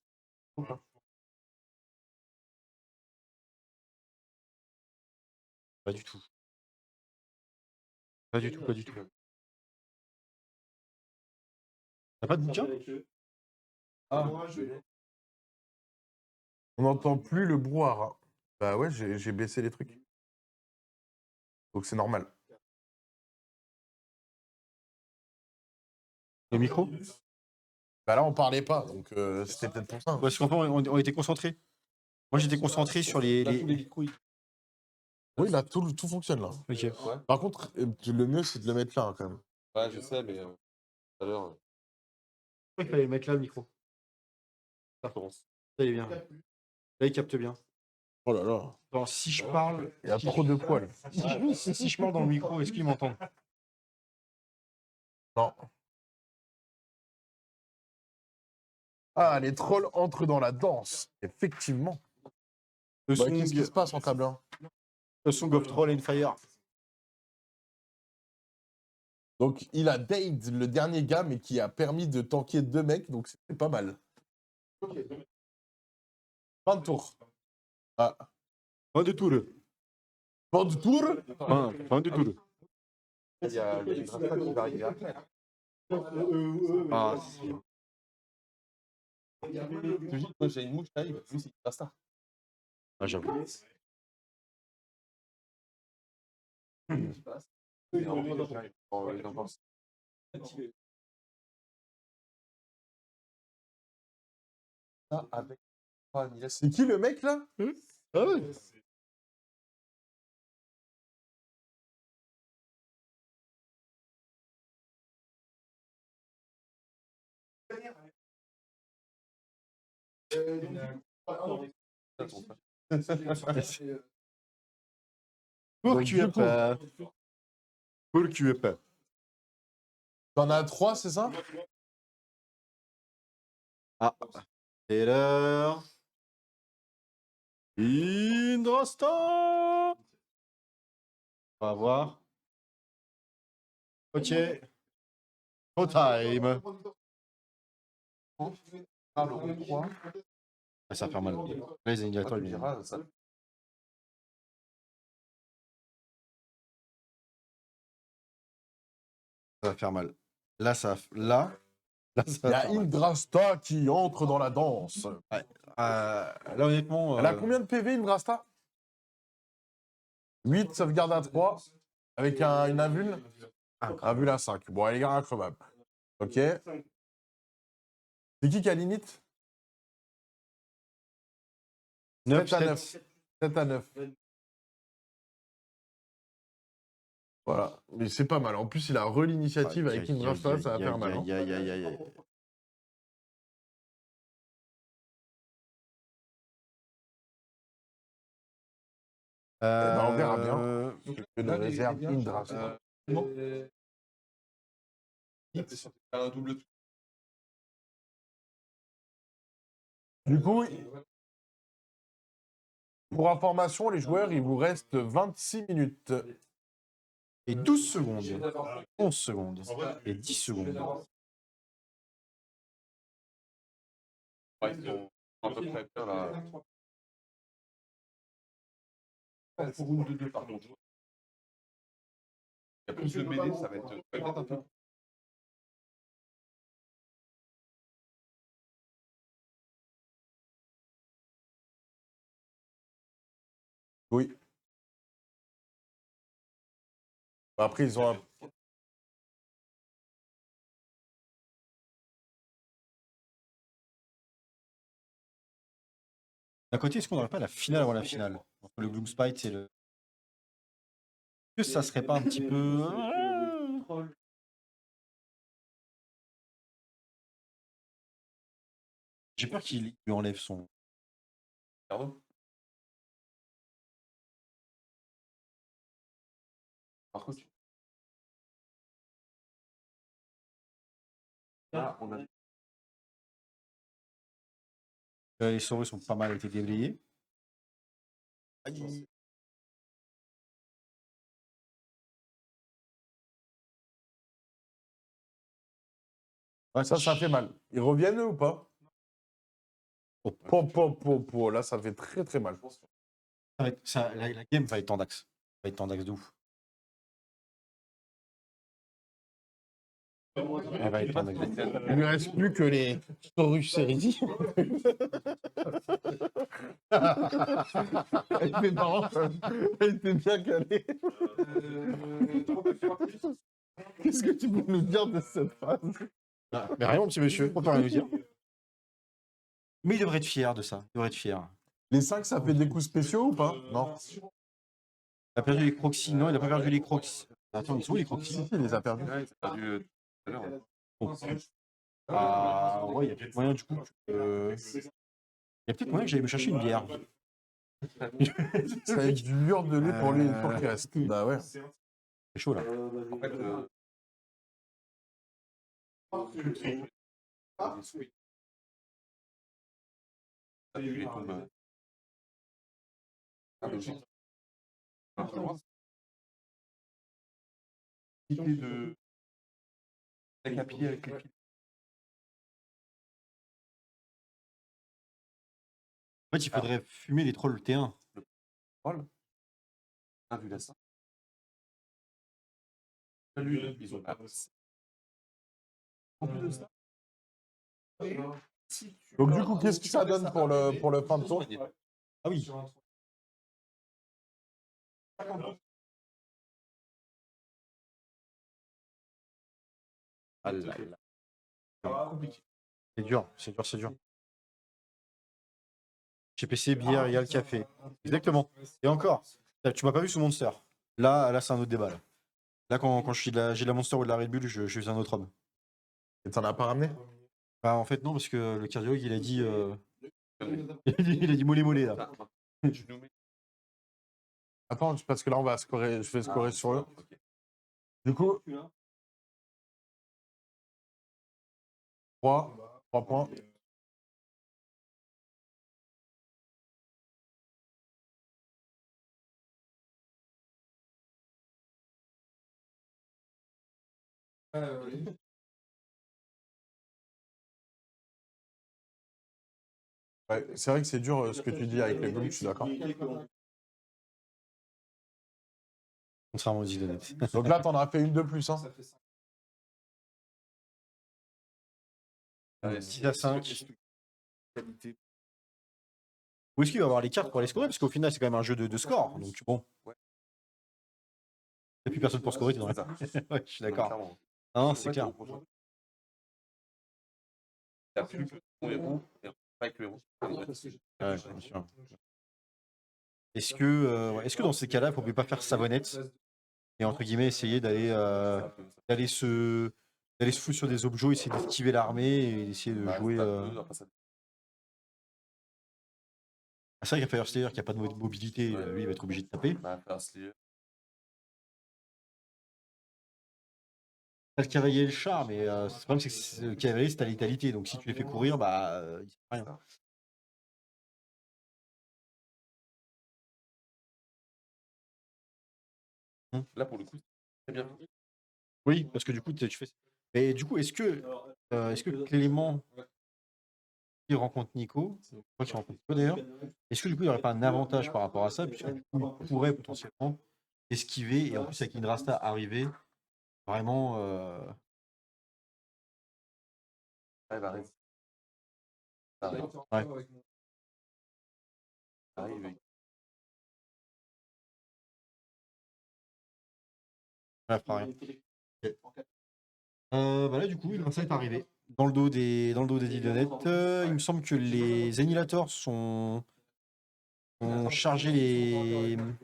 Pas du tout. Pas du tout, pas du tout. T'as pas de bouquin? Ah, On n'entend plus le brouhaha. Bah ouais, j'ai baissé les trucs. Donc c'est normal. Le micro? Bah là, on parlait pas, donc c'était peut-être pour ça. Parce qu'en fait, on était concentrés. Moi, j'étais concentré sur les. Oui, là, tout fonctionne, là. Ok. Par contre, le mieux, c'est de le mettre là, hein, quand même. ouais, je sais, mais tout à l'heure, Il fallait le mettre là, le micro. ça commence. Ça, il est bien. Là, il capte bien. Oh là là. Alors, si je parle. Il y a trop de poils. Si je parle dans le micro, est-ce qu'ils m'entendent? Non. Ah, les trolls entrent dans la danse. Effectivement. Le Bah, son, qu'est-ce qui se passe en table 1? le Song of Troll and Fire. Donc, il a Dade, le dernier gars, mais qui a permis de tanker 2 mecs, donc c'était pas mal. Fin de tour. Ah. Fin de tour. Pas du tour. Fin de tour. Il y a le Grasta qui va arriver après. Ah, Je te dis, moi j'ai une mouche qui arrive, lui c'est Grasta. j'avoue. Ça avec C'est qui le mec là? Ah ouais. Pour Donc, tu du es coup, pas. Pour tu es pas. T'en as 3, c'est ça? Ah. C'est l'heure. Indrasta. On va voir. Ok. No time. Ah, le rond 3. Ah, ça va faire mal. Là, les indirecteurs, Tu ils vont- diras, ça. ça va faire mal. Là, ça là Il y va a faire mal. Indrasta qui entre dans la danse. Là, honnêtement. Elle a combien de PV, Indrasta? 8, sauvegarde à 3. Avec une invul? Invul à 5. Bon, elle est incroyable. Ok. C'est qui a l'init? 9 7 à 9. 7. 7 à 9. Voilà. Mais c'est pas mal. En plus, il a l'initiative avec Indrasta, ça va faire mal. Hein. Aïe. Eh ben, on verra bien. Euh, Que nous réserve Indrasta. Un double. Du coup, pour information, les joueurs, il vous reste 26 minutes. Et 12 secondes. 11 secondes. Et 10 secondes. Ouais, ils sont à peu près bien là. Pour une de deux par contre. Il y a plus de BD, ça va être un peu. Oui. Après, ils ont un... D'un côté, est-ce qu'on n'aurait pas la finale avant la finale? Entre le Gloomspite et le. Est-ce que ça serait pas un petit peu. J'ai peur qu'il lui enlève son. Pardon. Par contre, là, on a Les sauves sont pas mal été déblayés. Aïe. Ouais, ça fait mal. Ils reviennent eux, ou pas? Oh, Là, ça fait très très mal. la game va être en dax. Va être en dax de ouf. Elle va être en dax de ouf. Il lui reste plus que les Taurus Hérésie. Elle était marrante. Elle était bien calée. Qu'est-ce que tu peux nous dire de cette phrase? Mais rien, mon petit monsieur, on peut rien nous dire. Mais il devrait être fier de ça. Il devrait être fier. Les 5, ça fait des coups spéciaux ou pas? Non. Il a perdu les croxy. Non, il a pas perdu les croxy. Attends, ils sont où les croxy? Si, il les a perdus. ouais, c'est perdu tout à l'heure. Ouais. Oh, ah ouais, il y a peut-être moyen du coup. Il y a peut-être moyen que j'aille me chercher une bière. Ça va être dur de lui pour les tours qui restent. Bah ouais. C'est chaud là. En fait, ça tue les tombes. Logique. Un peu loin. Idée de décapiller avec les pieds. En fait, il faudrait fumer les trolls T1. Paul. Ah, vu la ça. Lui, ils ont. En plus de ça. Donc du coup, qu'est-ce que ça donne pour le fin de tour? Ah oui. Ah là là. C'est dur, c'est dur, c'est dur. GPC, bière, il y a le café. Exactement. Et encore, tu m'as pas vu sous Monster. Là c'est un autre débat. Là quand j'ai de la Monster ou de la Red Bull, je suis un autre homme. Et t'en as pas ramené? Bah, en fait, non, parce que le cardiologue, il a dit... il a dit mollet là. Attends, parce que là, on va scorer, je vais scorer sur eux. Du coup, 3 points. Ouais, c'est vrai que c'est dur ce que tu dis avec les blues, je suis d'accord. Contrairement aux îles honnêtes. Donc là, t'en as fait une de plus. Hein. 6 à 5. Où est-ce qu'il va avoir les cartes pour aller scorer? Parce qu'au final, c'est quand même un jeu de score. Donc bon. Il n'y a plus personne pour scorer, tu ouais, je suis d'accord. Non, c'est clair. Il n'y a plus que ton héros et avec le héros. Ouais, bien sûr. Est-ce que dans ces cas-là, il ne faudrait pas faire savonnette et entre guillemets essayer d'aller se foutre sur des objets, essayer d'esquiver l'armée et d'essayer de jouer. Ah, c'est vrai qu'à Fire Slayer qui n'a pas de mobilité, lui il va être obligé de taper. T'as le cavalier et le char, mais le problème c'est que le cavalier c'est ta létalité, donc si tu les fais courir, bah il sert à rien. Là pour le coup, c'est bien. Oui, parce que du coup tu fais. Mais du coup, est-ce que Clément qui rencontre Nico, je crois qu'il rencontre Nico d'ailleurs, est-ce que du coup il n'y aurait pas un avantage par rapport à ça, puisque du coup il pourrait potentiellement esquiver et en plus avec Indrasta arriver, vraiment. Elle arrive. Arrive. Ouais. Arrive. Elle fera rien. Bah là du coup, Indrasta est arrivé dans le dos des Didonnettes. Il me semble que les annihilators ont chargé les. Comment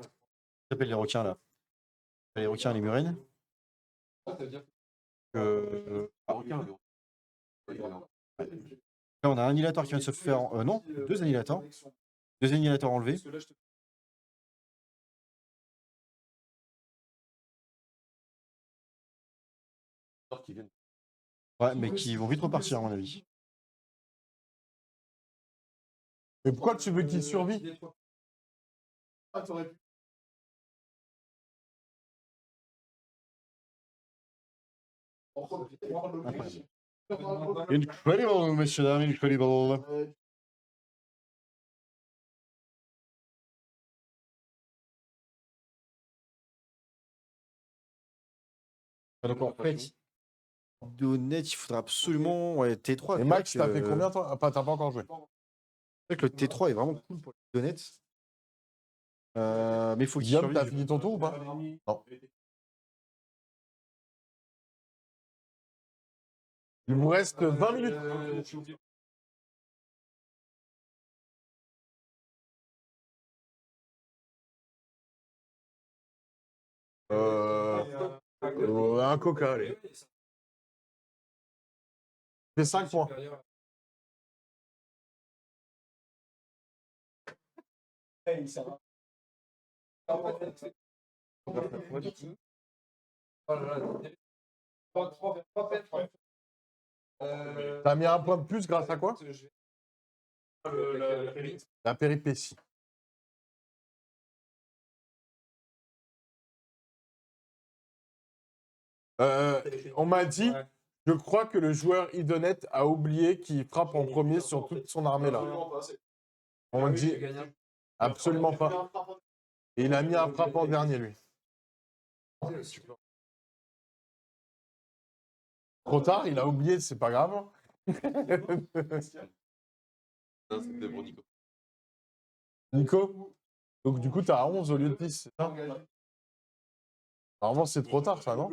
s'appelle les requins là? Les requins, les murènes. Là, on a un annihilateur qui vient de se faire. Non, deux annihilators. Deux annihilateurs enlevés. Ouais, mais qui vont vite repartir, à mon avis. Mais pourquoi tu veux qu'il survit? Incredible, messieurs, dames, incredible. Donc en fait, d'honnête, il faudra absolument. Ouais, T3. Et Max, t'as fait combien toi? Ah, t'as pas encore joué. C'est vrai que le T3 est vraiment cool pour les honnêtes. Mais il faut qu'il Guillaume, t'as survive. fini ton tour ou pas? Non. Il vous reste 20 minutes. Un coca, allez. Fais 5 points. T'as mis un point de plus grâce à quoi? La péripétie. On m'a dit, je crois que le joueur Idonet a oublié qu'il frappe en premier sur toute son armée là. On dit absolument pas. Et il a mis un frappe en dernier, lui. Trop tard, il a oublié, c'est pas grave. Non, c'était pour Nico. Nico? Donc du coup, t'as 11 au lieu de 10, c'est ça? Normalement, c'est trop tard, ça, non?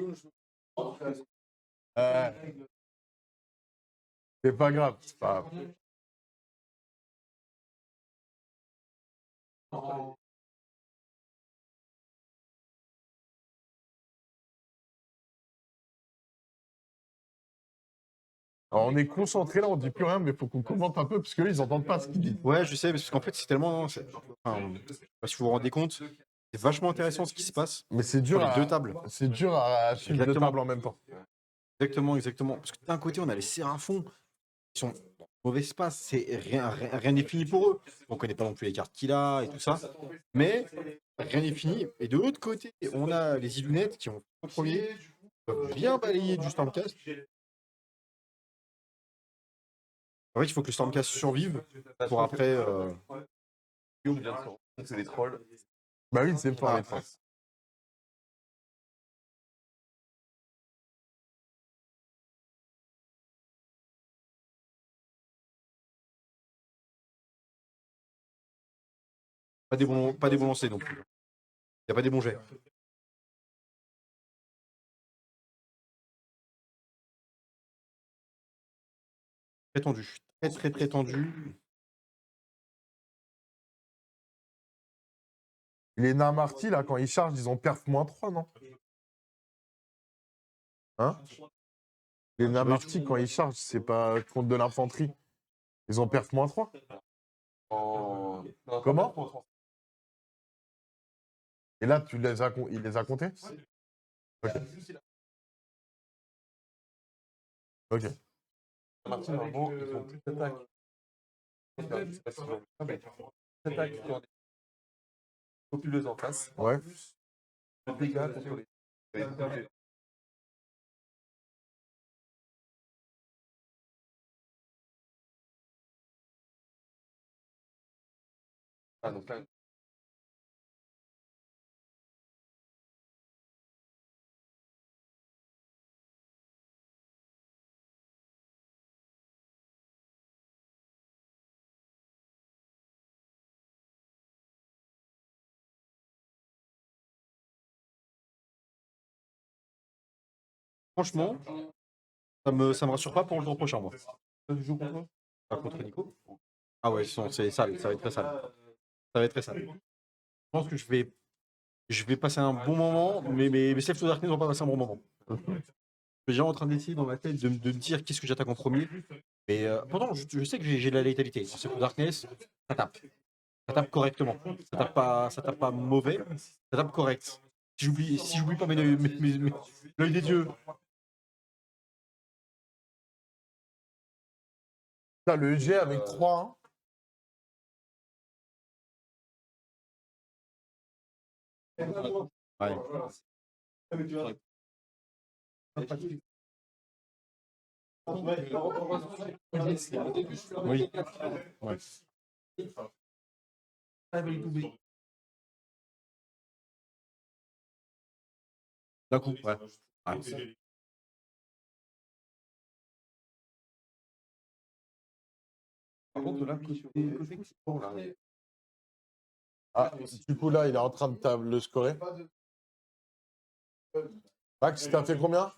C'est pas grave, c'est pas grave. Alors, on est concentré là, on dit plus rien, mais il faut qu'on commente un peu parce qu'eux, ils entendent pas ce qu'ils disent. Ouais, je sais, parce qu'en fait, c'est tellement. Enfin, je sais pas si vous vous rendez compte, c'est vachement intéressant ce qui se passe Mais c'est sur dur les deux à, tables. c'est dur à suivre deux Exactement. tables en même temps. Exactement, exactement. Parce que d'un côté, on a les Séraphons qui sont dans un mauvais espace, c'est rien n'est fini pour eux. On connaît pas non plus les cartes qu'il a et tout ça. Mais rien n'est fini. Et de l'autre côté, on a les Ilunettes qui ont en premier, peuvent bien balayer du Stormcast. En fait, il faut que le Stormcast survive pour après. C'est des trolls. Bah oui, c'est fort, Ah. les trolls. Pas des bons lancers non plus. Il n'y a pas des bons jets. Très tendu. Très tendu. Les Namarty, là, quand ils chargent, ils ont perf -3, non? Hein? Les Namarty, quand ils chargent, c'est pas contre de l'infanterie. Ils ont perf -3? Comment? Et là, il les a comptés? Ok. Ok. Martin, en gros, ils ont plus d'attaque. Je sais pas si vous avez vu ça, mais attaque sur des populeuses en face. Ouais. Le dégât contre les. Ah, donc là, Franchement, ça me rassure pas pour le tour prochain, moi. tu joues contre eux? Pas contre Nico. Ah ouais, c'est sale, ça va être très sale. Ça va être très sale. Je pense que je vais passer un bon moment, mais mes Slave to Darkness vont pas passer un bon moment. Je suis déjà en train d'essayer dans ma tête de me dire qu'est-ce que j'attaque en premier. Mais pourtant, je sais que j'ai de la létalité. En Slave to Darkness, ça tape. Ça tape correctement. Ça tape pas mauvais. Ça tape correct. Si j'oublie pas l'œil des dieux. Putain, le G avec 3, Ouais. Oui. Ouais. D'un coup, ouais. Ouais. Par contre, là, côté bon, là. Ah, du coup, là, il est en train de le scorer. Max, t'as fait combien?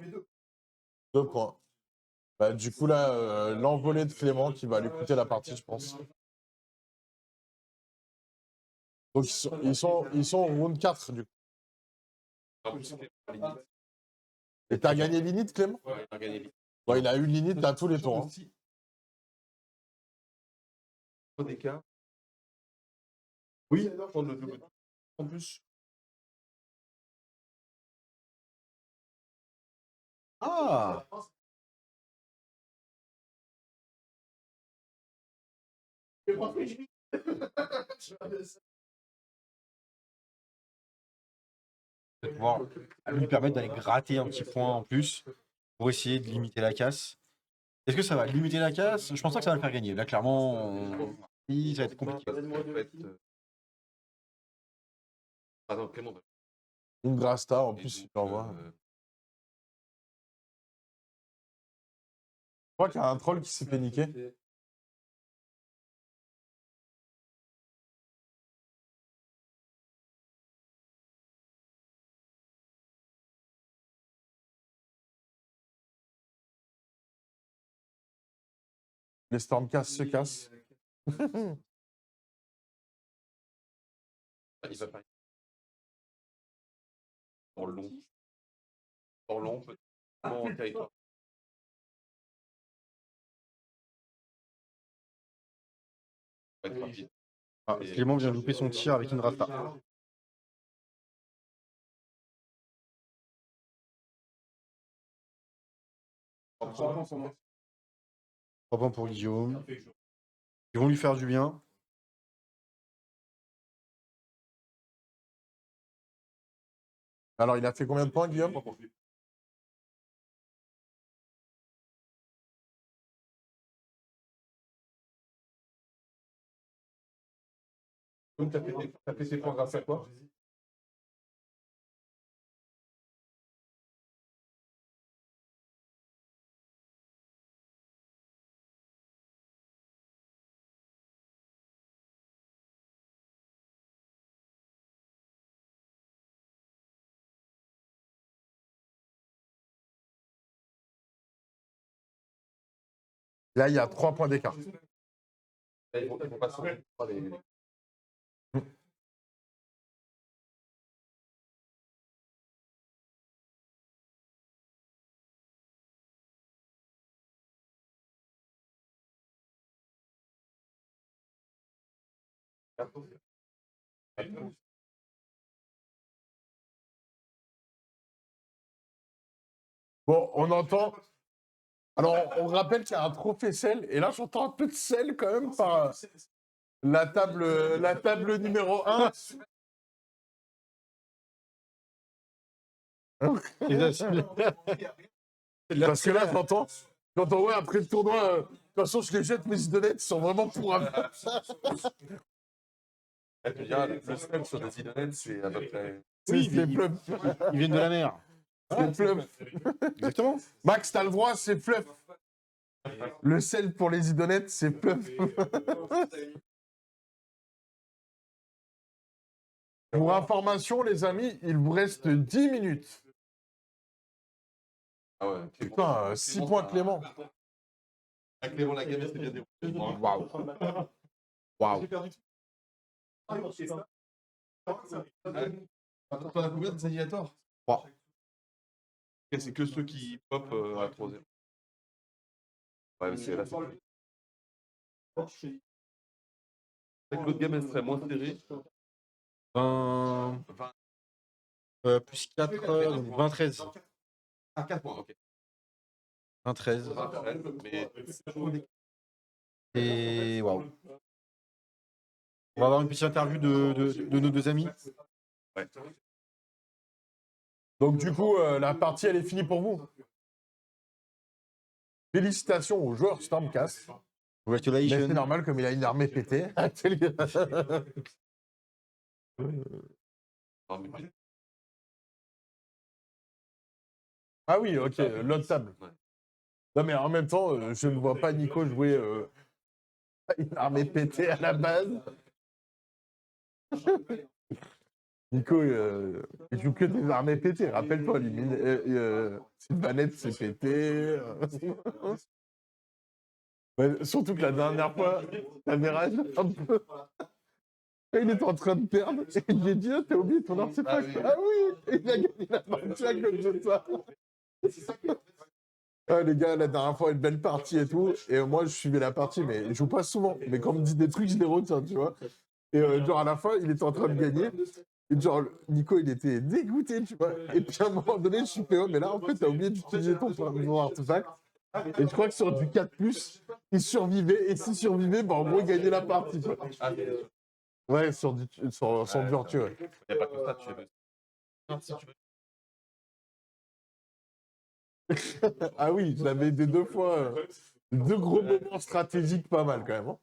2 points. Bah, du coup, là, l'envolée de Clément qui va lui coûter la partie, je pense. Donc, ils sont au round 4, du coup. Et t'as gagné l'init, Clément? Ouais, il a gagné vite. Ouais, il a eu l'init à tous les tours. Hein. Des cas. Oui. Prendre le double. En plus. Ah! Pouvoir lui permettre d'aller gratter un petit point en plus pour essayer de limiter la casse. Est-ce que ça va limiter la casse? Je pense pas que ça va le faire gagner. Là, clairement, ça va être compliqué. Ça va être, Attends, Clément. Une Grasta, en Et plus, il donc, l'envoie. Je crois qu'il y a un troll qui s'est fait niquer. Les Stormcast se cassent. il va pas. Dans le long. Dans long, peut-être. En territoire. Ça va être rapide. Ah, Clément vient de louper son tir avec une rasta. Trois points pour Guillaume. Ils vont lui faire du bien. Alors, il a fait combien de points, Guillaume? T'as fait tes points grâce à quoi? Là, il y a 3 points d'écart. Ils vont pas sauver. Bon, on entend. Alors, on rappelle qu'il y a un trophée sel, et là, j'entends un peu de sel quand même par la table numéro 1. Parce que là, j'entends, ouais, après le tournoi, de toute façon, je les jette, mes idonettes, ils sont vraiment pour un. Le sel sur des idonettes, c'est à peu près. C'est fluff. Ils viennent de la mer. C'est fluff. Exactement. Max, t'as le droit, c'est fluff. Le sel pour les idonettes, c'est fluff. Pour information, les amis, il vous reste 10 minutes. Ah ouais. Putain, 6 points Clément. À Clément, la gamme, c'est bien déroulé. Waouh. Waouh. T'en as combien des annihilators? 3. C'est que ceux qui pop à 3-0. Ouais, mais c'est là. C'est que l'autre gamme, elle serait moins serrée. 20... plus 4, donc 20, 13. À 4 points, ok. 20, 13. Mais Et waouh. On va avoir une petite interview de nos deux amis. ouais. Donc du coup, la partie, elle est finie pour vous. Félicitations aux joueurs Stormcast. Mais c'est Congratulations. normal, comme il a une armée pétée. Ah oui, ok, l'autre table. Ouais. Non mais en même temps, je ne vois pas Nico jouer une armée pétée à la base. Nico, il joue que des armées pétées. Rappelle-toi, Sylvanette s'est pété. Ouais, surtout que la dernière fois, t'avais rage un peu. Il était en train de perdre. Et il lui a dit, ah, t'as oublié ton artefact. Ah oui, et il a gagné la partie à cause de ça. Ah, les gars, la dernière fois, une belle partie et tout. Et moi, je suivais la partie, mais je joue pas souvent. Mais quand on me dit des trucs, je les retiens, tu vois. Et genre, à la fin, il était en train de gagner. Et genre, Nico, il était dégoûté, tu vois. Et puis, à un moment donné, je suis fait, oh, mais là, en fait, t'as oublié d'utiliser ton artefact. Et je crois que sur du 4+, il survivait. Et s'il survivait, bah, en gros, il gagnait la partie, tu vois. Ouais, sur du vertueux. Ouais. Il n'y a pas que ça, tu veux. Non, si tu veux. Ah oui, je l'avais aidé 2 fois. 2 gros moments stratégiques pas mal, quand même. Hein.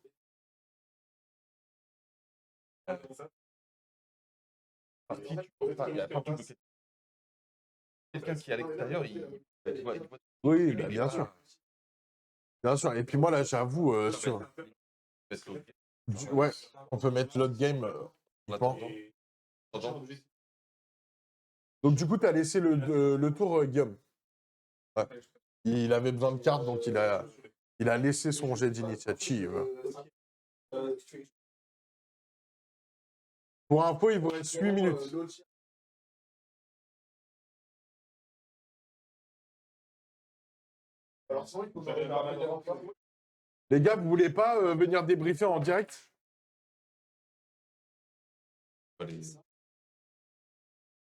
partie, il y a plein de trucs de quelqu'un qui est à l'extérieur, il voit Oui, bah, bien sûr. Bien sûr. Et puis moi, là, j'avoue, sur... Ouais, on peut mettre l'autre game. Je pense. Donc, du coup, tu as laissé le tour, Guillaume. Ouais. Il avait besoin de cartes, donc il a laissé son jet d'initiative. Pour info, il vous reste 8 minutes. Les gars, vous voulez pas venir débriefer en direct?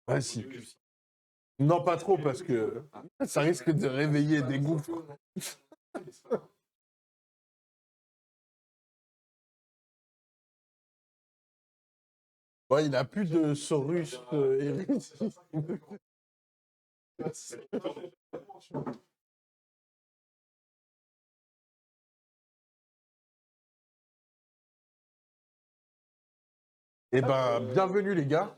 Ouais, si. Non, pas trop, parce que ça risque de réveiller des gouffres. Ouais, il n'a plus de Saurus Hérésie. Eh ben, bienvenue les gars.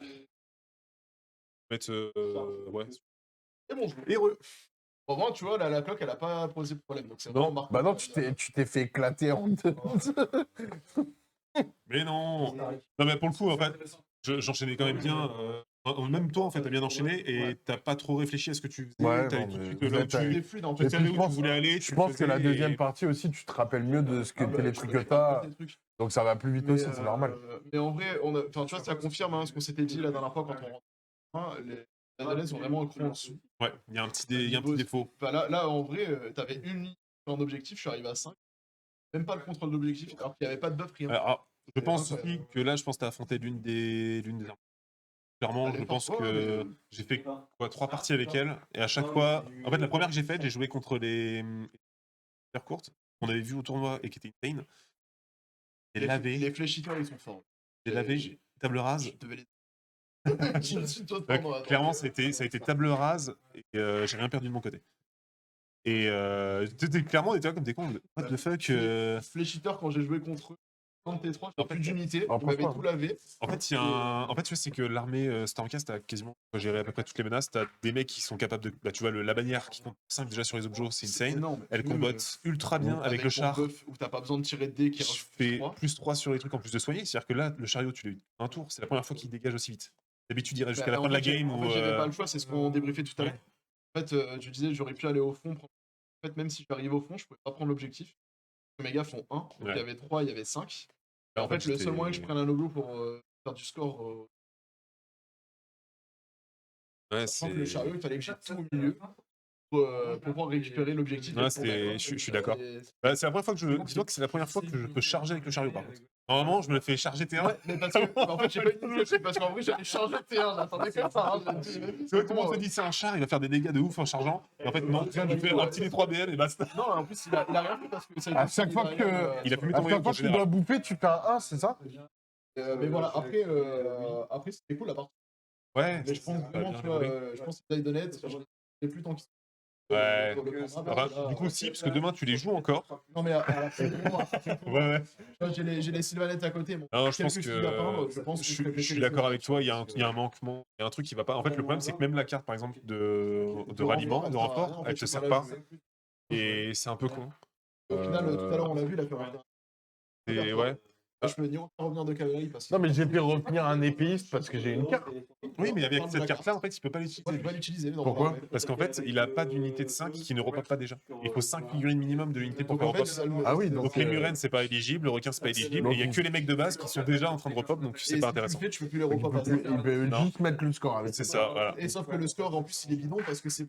mettre, ouais. Et bon, heureux. Au moins, tu vois, la cloque, elle a pas posé de problème. Donc c'est vraiment marquant. Bah non, tu t'es fait éclater en deux. Mais non. Non, mais pour le coup, en fait, j'enchaînais quand même bien. Même toi, en fait, t'as bien enchaîné et t'as pas trop réfléchi à ce que tu faisais. Ouais, T'avais non, tout de mais suite vous là où êtes tu C'est fluide, en fait. Et savais puis, où tu voulais aller. Je pense que la deuxième partie aussi, tu te rappelles mieux de ce que les trucs que t'as. Donc ça va plus vite aussi, c'est normal. Mais en vrai, enfin, tu vois, ça confirme hein, ce qu'on s'était dit la dernière fois quand on rentre. Les Danelais sont vraiment un cran en dessous. Ouais, il y a un petit défaut. Enfin, là, en vrai, t'avais une ligne en objectif, je suis arrivé à 5. Même pas le contrôle d'objectif, alors qu'il n'y avait pas de buff, rien. Alors, je pense incroyable. aussi que là, je pense que t'as affronté l'une des armes. Clairement, Elle est je pense forte, que ouais, j'ai fait quoi, 3 parties avec elle. Et à chaque fois, en fait, la première que j'ai faite, j'ai joué contre les super courtes qu'on avait vu au tournoi et qui étaient insane. Et Les lavé, fléchiteurs, ils sont forts. j'ai lavé, table rase. Je devais les. Je me suis tout Clairement, ça a été table rase et j'ai rien perdu de mon côté. Et clairement, on était là comme des cons. What the fuck Fléchiteur, quand j'ai joué contre eux, quand T3, En j'ai fait, plus d'unité, en on m'avait pourquoi tout lavé. En fait, il y a en fait, tu vois, c'est que l'armée Stormcast a quasiment géré à peu près toutes les menaces. T'as des mecs qui sont capables de. Bah, tu vois, la bannière qui compte 5 déjà sur les objets, c'est insane. énorme. Elle Même, combotte ultra bien avec le ton char. buff où t'as pas besoin de tirer de dés qui Je rajoute fais +3. plus 3 sur les trucs en plus de soigner. C'est-à-dire que là, le chariot, tu l'as eu un tour. C'est la première fois qu'il dégage aussi vite. D'habitude, il irait jusqu'à la fin de la game. En fait, j'avais pas le choix, c'est ce qu'on débriefait tout à l'heure. En fait, tu disais, j'aurais pu aller au fond. En fait, même si j'arrive au fond, je pouvais pas prendre l'objectif. Mes gars font 1, donc il y avait 3, il y avait 5. Et en fait, le seul moyen que je prenne un oblo pour faire du score, Ouais, le chariot, il fallait que j'ai tout au milieu pour pouvoir récupérer l'objectif. Ouais, je suis d'accord. Bah, c'est la première fois que dis-toi que c'est la première fois que je peux charger avec le chariot, par contre. Normalement, je me le fais charger T1. Ouais, mais parce que, en fait, j'ai pas eu d'initiative, parce qu'en vrai, j'allais charger T1, j'attendais que ça. Hein, C'est vrai que tout le monde se dit c'est un char, il va faire des dégâts de ouf en chargeant. Et en fait, non, tu fais un petit D3BL et basta. Non, en plus, il a rien fait parce que ça a été À chaque fois que, Il a pu à chaque fois que tu dois bouffer, tu fais un 1, c'est ça? Mais voilà, après c'était cool la partie. Ouais, Mais je pense vraiment, tu vois, je pense que c'est honnête, j'ai plus tant qu'ils ouais. sont. Enfin, du coup, si, parce que demain tu les joues encore. Non, mais à la fin, Ouais. j'ai les Sylvanettes à côté. Bon, Non, je pense quelques que styles à peindre, je pense que je suis d'accord avec toi. Il y a un manquement, il y a un truc qui va pas. En fait, le problème, c'est que même la carte, par exemple, de ralliement, de renfort, elle te sert pas. Et c'est un peu con. Au final, tout à l'heure, on l'a vu, il a fait revenir. Et ouais. Je peux dire revenir de cavalerie parce que. Non, mais j'ai fait revenir un épéiste parce que j'ai une carte. Oui, mais avec cette carte-là, en fait, il peut pas Ouais, l'utiliser. je vais l'utiliser. Pourquoi? Parce qu'en fait, il a pas d'unité de 5 qui ne repop pas déjà. Il faut 5 figurines minimum de l'unité pour Donc, qu'elle en fait, repop. Ah oui, Donc les Murennes, c'est pas éligible, le requin, c'est pas éligible. Et il y a que les mecs de base qui sont déjà en train de repop, donc c'est pas intéressant. Tu peux plus les repop. Il peut Non. juste mettre le score avec. C'est ça, voilà. Et sauf que le score, en plus, il est bidon parce que c'est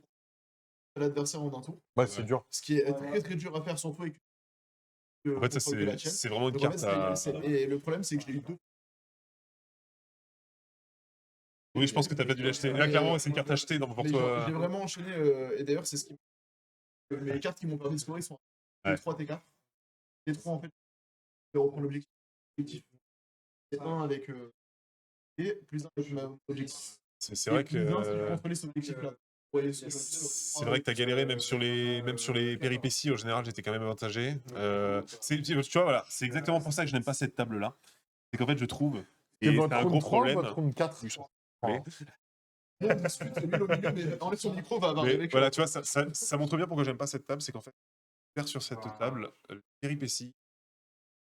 l'adversaire en un tour. Ouais, c'est dur. Ce qui est très très dur à faire surtout avec. En fait, ça, c'est vraiment une carte à. Et le problème, c'est que je l'ai eu 2. Oui, je pense que t'as pas dû l'acheter. Là, clairement, c'est une carte achetée pour toi. J'ai vraiment enchaîné. Et d'ailleurs, c'est ce qui. Les cartes qui m'ont permis de scorer sont T3, T4. T3, en fait, je vais reprendre l'objectif. T1 avec. Et plus 1 avec mon objectif. C'est vrai que. Contrôler cet objectif-là. C'est vrai que t'as galéré même sur les péripéties. Au général, j'étais quand même avantagé. Tu vois, voilà, c'est exactement pour ça que je n'aime pas cette table-là. C'est qu'en fait, je trouve. C'est Et c'est votre un round gros 3 ou problème. votre round 4? Mais, On discute, c'est lui au milieu, mais enlève son micro, va avoir mais avec. voilà, tu vois, ça montre bien pourquoi j'aime pas cette table, c'est qu'en fait, faire sur cette table, les péripéties,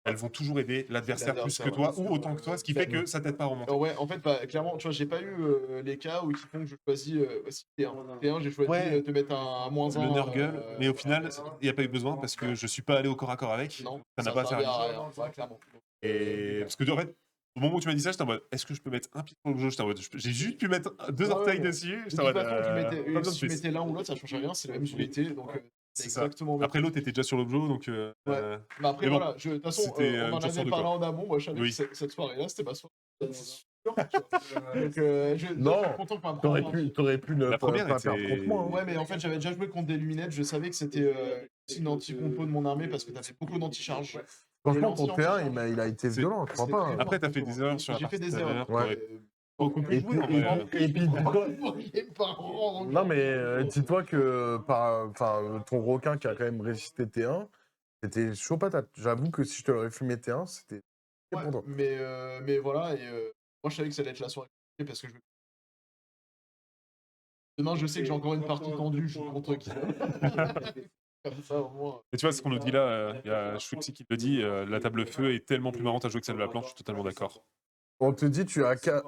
elles vont toujours aider l'adversaire plus que L'adversaire, toi ou autant que toi, ce qui fait que ça t'aide pas à remonter. Ouais, en fait, bah, clairement, tu vois, j'ai pas eu les cas où ils font que je choisis aussi T1. T1, j'ai choisi Ouais. de te mettre un -1. Le Nurgle, mais au final, il n'y a pas eu besoin parce que je suis pas allé au corps à corps avec. Non, Ça n'a pas servait servi. à rien, ouais, clairement. Et parce que en fait, au moment où tu m'as dit ça, j'étais en mode, est-ce que je peux mettre un pied sur le jeu? J'étais en mode, j'ai juste pu mettre 2 orteils dessus. De J'étais toute en mode, façon, pas besoin de si tu plus. mettais l'un ou l'autre, ça change rien, c'est la même unité, donc c'est C'est ça. exactement le Après, l'autre était déjà sur l'objet, donc. Ouais. Mais après, mais bon, voilà, de toute façon, c'était, on une en chanson avait de parlé quoi. en amont, moi je savais Oui. que cette soirée-là, c'était ma soirée. C'est sûr, tu vois. Donc, Non, je suis content que ma T'aurais première- pu ne La première pas était- perdre contre moi. Hein. Ouais, mais en fait, j'avais déjà joué contre des lunettes, je savais que c'était une anti-compo de mon armée parce que t'as fait beaucoup d'anti-charge. Franchement, Et ton T1, l'anti-charge, il a été C'est- violent, je crois pas. Hein. Après, t'as fait des erreurs sur la j'ai fait partie des tout à erreurs. l'heure. Ouais. T'aurais beaucoup plus Et joué, en puis, vrai. et puis, Les parents, non, mais dis-toi que ton requin qui a quand même résisté T1, c'était chaud patate. J'avoue que si je te l'aurais fumé T1, c'était ouais, pour toi. mais voilà, et moi je savais que ça allait être la soirée parce que demain je sais que j'ai encore une partie tendue, je joue contre qui. Comme ça, au moins. Et tu vois, ce qu'on nous dit là, il y a Schwixi qui le dit, la table feu est tellement plus marrante à jouer que celle de la planche, je suis totalement d'accord. On te dit, tu as Cinq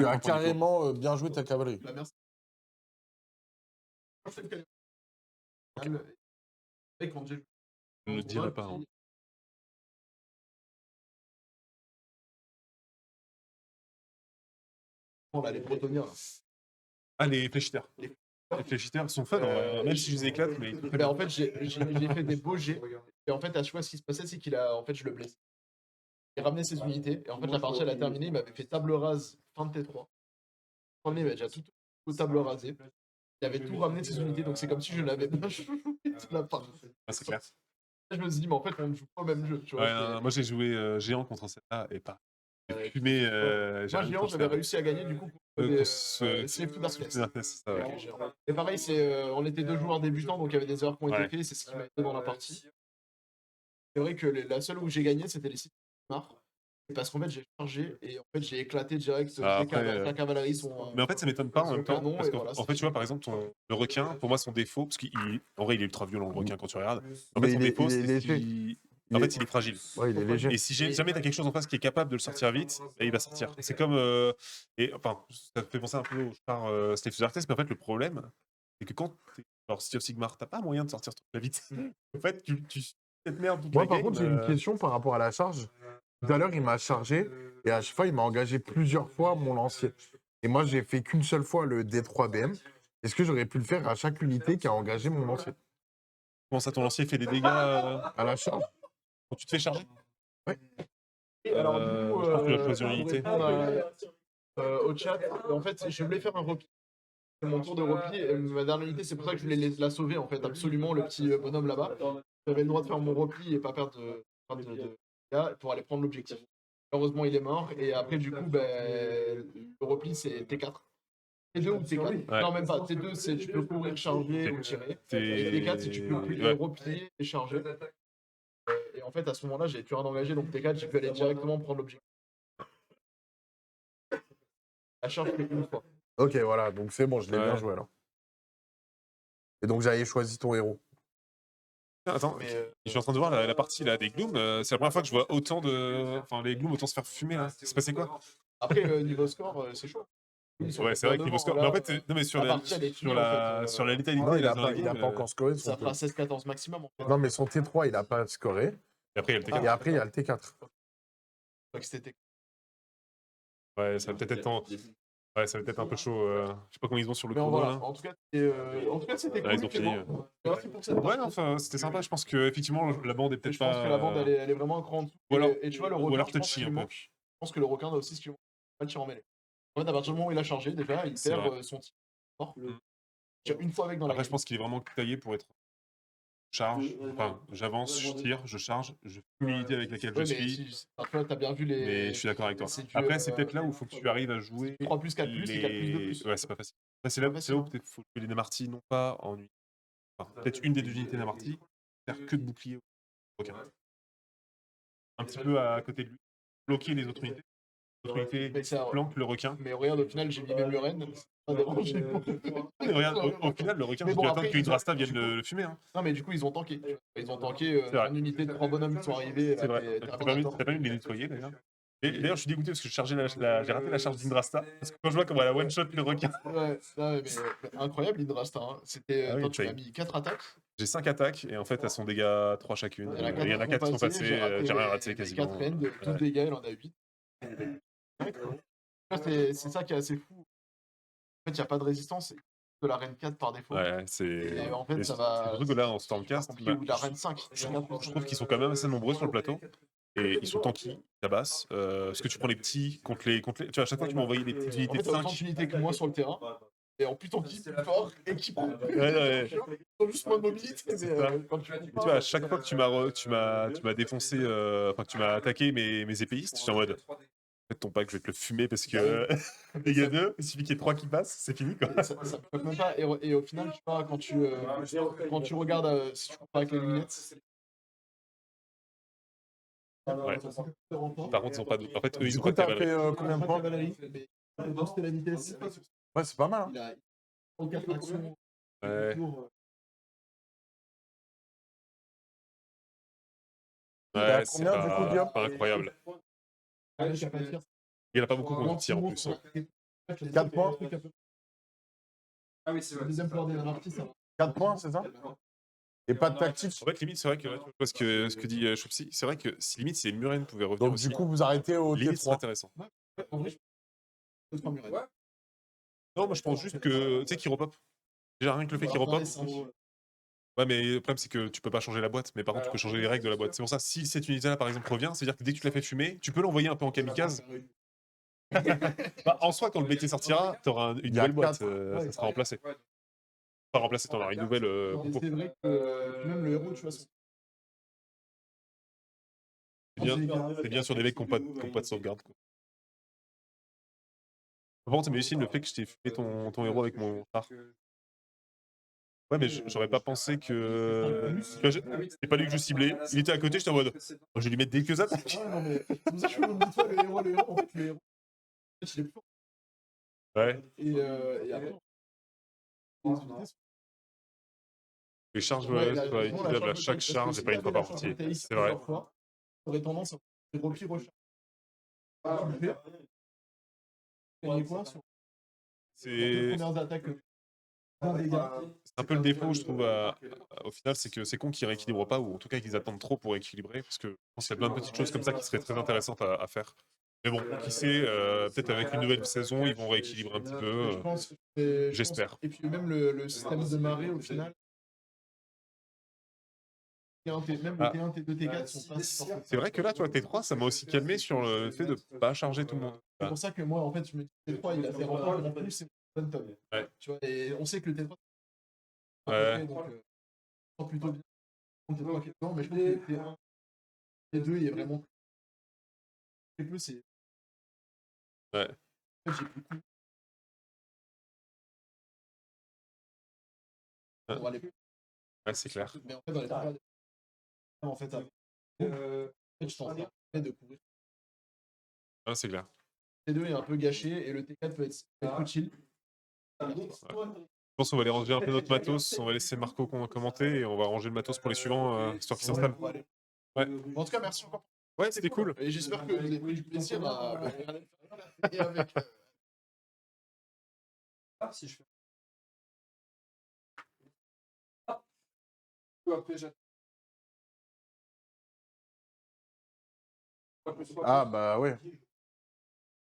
points carrément bien joué ta cavalerie. Bah, merci. Quand j'ai Je ne le dirai pas. Hein. là, les Bretonniens, là. Ah, les fléchiteurs. Les fléchiteurs sont fun, en vrai, hein, même si je les éclate, mais. Bah, en fait, j'ai fait des beaux jets. Et en fait, à chaque fois, ce qui se passait, c'est en fait, je le blesse. Il ramenait ses unités. Et en fait, la partie, elle a terminé. Il m'avait fait table rase fin de T3. Il avait déjà tout table rasée. Il avait tout ramené de ses unités. Donc, c'est comme si je l'avais pas joué toute la partie. Ah, c'est clair. Je me suis dit, mais en fait, on ne joue pas au même jeu. Tu vois, Ouais, non, moi j'ai joué géant contre celle-là et pas. J'ai fumé. j'ai moi, rien géant, contre j'avais ça. réussi à gagner du coup contre Contre des ce- Slave to Darkness. c'est ça, ouais. Ok, géant. Et pareil, on était deux joueurs débutants, donc il y avait des erreurs qui ont été Ouais. faites. C'est ce qui m'a aidé dans la partie. C'est vrai que la seule où j'ai gagné, c'était les sites Mar. Parce qu'en fait, j'ai chargé et en fait, j'ai éclaté direct. Ah, après, la cavalerie sont. Mais en fait, ça m'étonne pas en Son même temps. canon, Parce et qu'en voilà, en fait, tu vois, par exemple, le requin, pour moi, son défaut, parce qu'en vrai, il est ultra violent, le requin, quand tu regardes. En Mais fait, son défaut, il est c'est léger. En fait, il est fragile. Ouais, il est léger. Et si jamais tu as quelque chose en face qui est capable de le sortir vite, bah, il va sortir. C'est comme. Et enfin, ça me fait penser un peu au char Slave to Darkness, mais en fait, le problème, c'est que quand t'es genre Sea of Sigmar, t'as pas moyen de sortir ce truc-là vite. En fait, tu cette merde toute Moi, la par game, contre, j'ai une question par rapport à la charge. Tout à l'heure, il m'a chargé et à chaque fois, il m'a engagé plusieurs fois mon lancier. Et moi, j'ai fait qu'une seule fois le D3BM. Est-ce que j'aurais pu le faire à chaque unité qui a engagé mon lancier? Comment ça, ton lancier fait des dégâts À la charge? quand tu te fais charger? Et alors, du coup, je pense que tu as choisi une pour unité. répondre au chat, en fait, je voulais faire un repli. C'est mon tour de repli. Et ma dernière unité, c'est pour ça que je voulais la sauver, en fait, absolument, le petit bonhomme là-bas. J'avais le droit de faire mon repli et pas perdre de dégâts pour aller prendre l'objectif. Heureusement, il est mort. Et après, du coup, le repli, c'est T4. T2 ou T4. Ouais. Non, même pas. T2, c'est tu peux courir, charger ou tirer. Et T4, c'est tu peux replier et charger. Et en fait, à ce moment-là, j'ai plus rien engagé. Donc T4, j'ai pu aller directement prendre l'objectif. La charge, c'est une fois. Ok, voilà. Donc, c'est bon, je l'ai bien joué alors. Et donc, j'avais choisi ton héros. Attends, je suis en train de voir la partie là, des glooms. C'est la première fois que je vois autant de. Enfin, les glooms autant se faire fumer là. C'est passé quoi? Après, niveau score, c'est chaud. Ouais, c'est vrai que niveau score. Mais en fait, non, mais sur la létalité Non, il là, a dans pas, les il a games, pas encore scoré. Ça fera 16-14 maximum. En fait. Non, mais son T3, il a pas scoré. Et après, il y a le T4. Et après, il y a le T4. Donc c'était. Ouais, ça va peut-être être Ouais, ça va peut-être un peu chaud. Je sais pas comment ils ont sur le Mais chrono voilà. là. En tout cas, c'était cool. Ouais, ils ont fini. Clément. Merci pour cette Ouais, partie. non, enfin, c'était sympa. Je pense que effectivement la bande est peut-être Je pas. pense que la bande, elle est vraiment un cran en dessous. Ou alors- Et tu vois, le ou requin, alors je pense touchy qu'il un peu. manque. Je pense que le requin doit aussi pas le tir en mêlée. En fait, à partir du moment où il a chargé, déjà, il C'est perd vrai. son tir. Tire une fois avec dans la Après, je game. pense qu'il est vraiment taillé pour être charge. Enfin, j'avance, je tire, je charge, je fais l'unité avec laquelle Ouais, je mais suis. tu vois, t'as bien vu les. Mais je suis d'accord avec toi. c'est du, Après, c'est peut-être là où il faut que tu arrives à c'est jouer. du 3 plus 4 plus et 4 plus 2 plus. Ouais, c'est pas facile. Après, c'est Pas là facile, où hein. peut-être faut jouer les Namarty, non pas en unité. Enfin, peut-être une des deux unités Namarty, faire que de bouclier au requin. Un petit peu à côté de lui, bloquer les autres unités. L'autre unité Mais ça- planque le requin. Mais regarde, au final, j'ai mis mes murènes. C'est pas dérangé. Mais regarde, au final, le requin, Mais j'ai bon, dû après, attendre que ils ont- Hydrasta vienne du coup- le fumer. Hein. Non, mais du coup, ils ont tanké. Tu vois. Ils ont tanké C'est vrai. une unité de 3 bonhommes qui sont arrivés. C'est vrai. T'as pas même les nettoyer d'ailleurs. Et d'ailleurs, je suis dégoûté parce que j'ai raté la charge d'Hydrasta. Parce que quand je vois comment elle a one-shot le requin. Ouais, non, mais incroyable, Indrasta. Hein. C'était. Ah oui, Toi, tu tu m'as mis 4 attaques. J'ai 5 attaques et en fait, elles sont dégâts 3 chacune. Il y en a Et il y en a 4 qui sont passés. J'ai rien raté quasiment. 4 end, 12 Ouais. dégâts, il en a 8. C'est ça qui est assez fou. En fait, il n'y a pas de résistance. De la reine 4 par défaut. Ouais, c'est. Et en fait, et ça c'est va. surtout que là, en Stormcast, Ou de la reine 5. je trouve qu'ils sont quand même assez nombreux sur le plateau. Et ils sont tanky, ils tabassent. Parce que tu prends les petits contre les. Tu vois, à chaque fois, tu m'as envoyé des petites En unités fait, de t'as autant 5. d'unités que moi sur le terrain. Et en plus, ton qui plus fort et qui prend. Ouais. Ils ont juste moins de mobilité. Mais, ça. quand tu Mais tu vois, à chaque fois que tu m'as défoncé, enfin que tu m'as attaqué mes épéistes, j'étais en mode. En fait, ton pack, je vais te le fumer parce que. Dégâts 2, il suffit qu'il y ait 3 qui passent, c'est fini quoi. ça me choque même pas. Et au final, tu vois, quand tu regardes, si tu compares avec les lunettes. Ouais. Par contre, ils ont pas de. En fait, eux, ils Du ont coup, pas de t'as fait cavalerie. combien de points? Booster la vitesse. Ouais, c'est pas mal. Hein. Il a 34 actions. Ouais. à Ouais, c'est combien, du coup, Guillaume pas incroyable. Il n'y en a pas beaucoup qu'on tire en plus. 4 points. Ah oui, c'est vrai. Deuxième pouvoir des partie, ça va. 4 points, c'est ça? Et pas de tactique. En fait, limite, c'est vrai que là, tu vois ce que dit Choupsi, c'est vrai que si limite, si les Muren pouvaient revenir Donc, aussi, du coup, vous arrêtez au limite, c'est T3. intéressant. En vrai, je peux prendre Non, moi, je pense juste que, tu sais, qu'il repop. Déjà, rien que le fait qu'il repop. Ouais, mais le problème, c'est que tu peux pas changer la boîte, mais par contre, tu peux changer les règles de la boîte. C'est pour ça, si cette unité-là, par exemple, revient, c'est-à-dire que dès que tu l'as fait fumer, tu peux l'envoyer un peu en kamikaze. Bah, en soi, quand le BT sortira, tu auras une Il y a nouvelle boîte, 4. ça sera remplacé. Pas remplacé, tu auras une nouvelle. Mais c'est vrai que même le héros, tu vois, C'est bien sur des mecs qui n'ont pas de sauvegarde. Quoi. Par contre, c'est aussi le fait que je t'ai fait ton héros avec mon char. Ouais, mais j'aurais pas pensé que. C'était pas lui que je ciblais. Il était à côté, j'étais en mode. Oh, je vais lui mettre des attaques. Ah, non, mais c'est pour ça que je fais oublie-toi le héros. En fait, le héros, il est plus fort. Ouais. Et après, Les charges ouais, doivent être utilisables à chaque charge et pas une fois par partie. C'est vrai. J'aurais tendance à repli recharge. Tu le fais. Gagner quoi sur les C'est premières attaques un peu le défaut, je trouve, au final, c'est que c'est con qu'ils rééquilibrent pas, ou en tout cas qu'ils attendent trop pour équilibrer, parce que je pense qu'il y a plein de petites choses comme ça qui seraient très intéressantes à faire. Mais bon, qui sait, peut-être avec une nouvelle saison, ils vont rééquilibrer un petit peu. Je pense, J'espère. Et puis même le système de marée, au final. Même le T1, T2, T4 sont pas si forts. C'est vrai que là, toi, T3, ça m'a aussi calmé sur le fait de pas charger tout le monde. C'est pour ça que moi, en fait, je me dis T3, il a fait rentrer en plus, c'est mon top. Ouais. Tu vois, et on sait que le T3, Ouais. donc, plutôt bien. T3 qui est dedans, mais je trouve que le T1, T2, il est vraiment plus. C'est. Ouais. En fait, j'ai plus. On va aller plus. Ouais, c'est clair. Mais en fait, dans les trois, en fait, je t'en de couvrir. Ah, c'est clair. Le T2 est un peu gâché et le T4 peut être plus chill. Je pense qu'on va aller ranger un peu notre matos, on va laisser Marco commenter et on va ranger le matos pour les suivants, histoire qu'ils s'installent. Ouais. En tout cas, merci encore. Ouais, c'était cool. Et j'espère que vous avez pris du plaisir à et avec. Si je fais. Ah, bah ouais.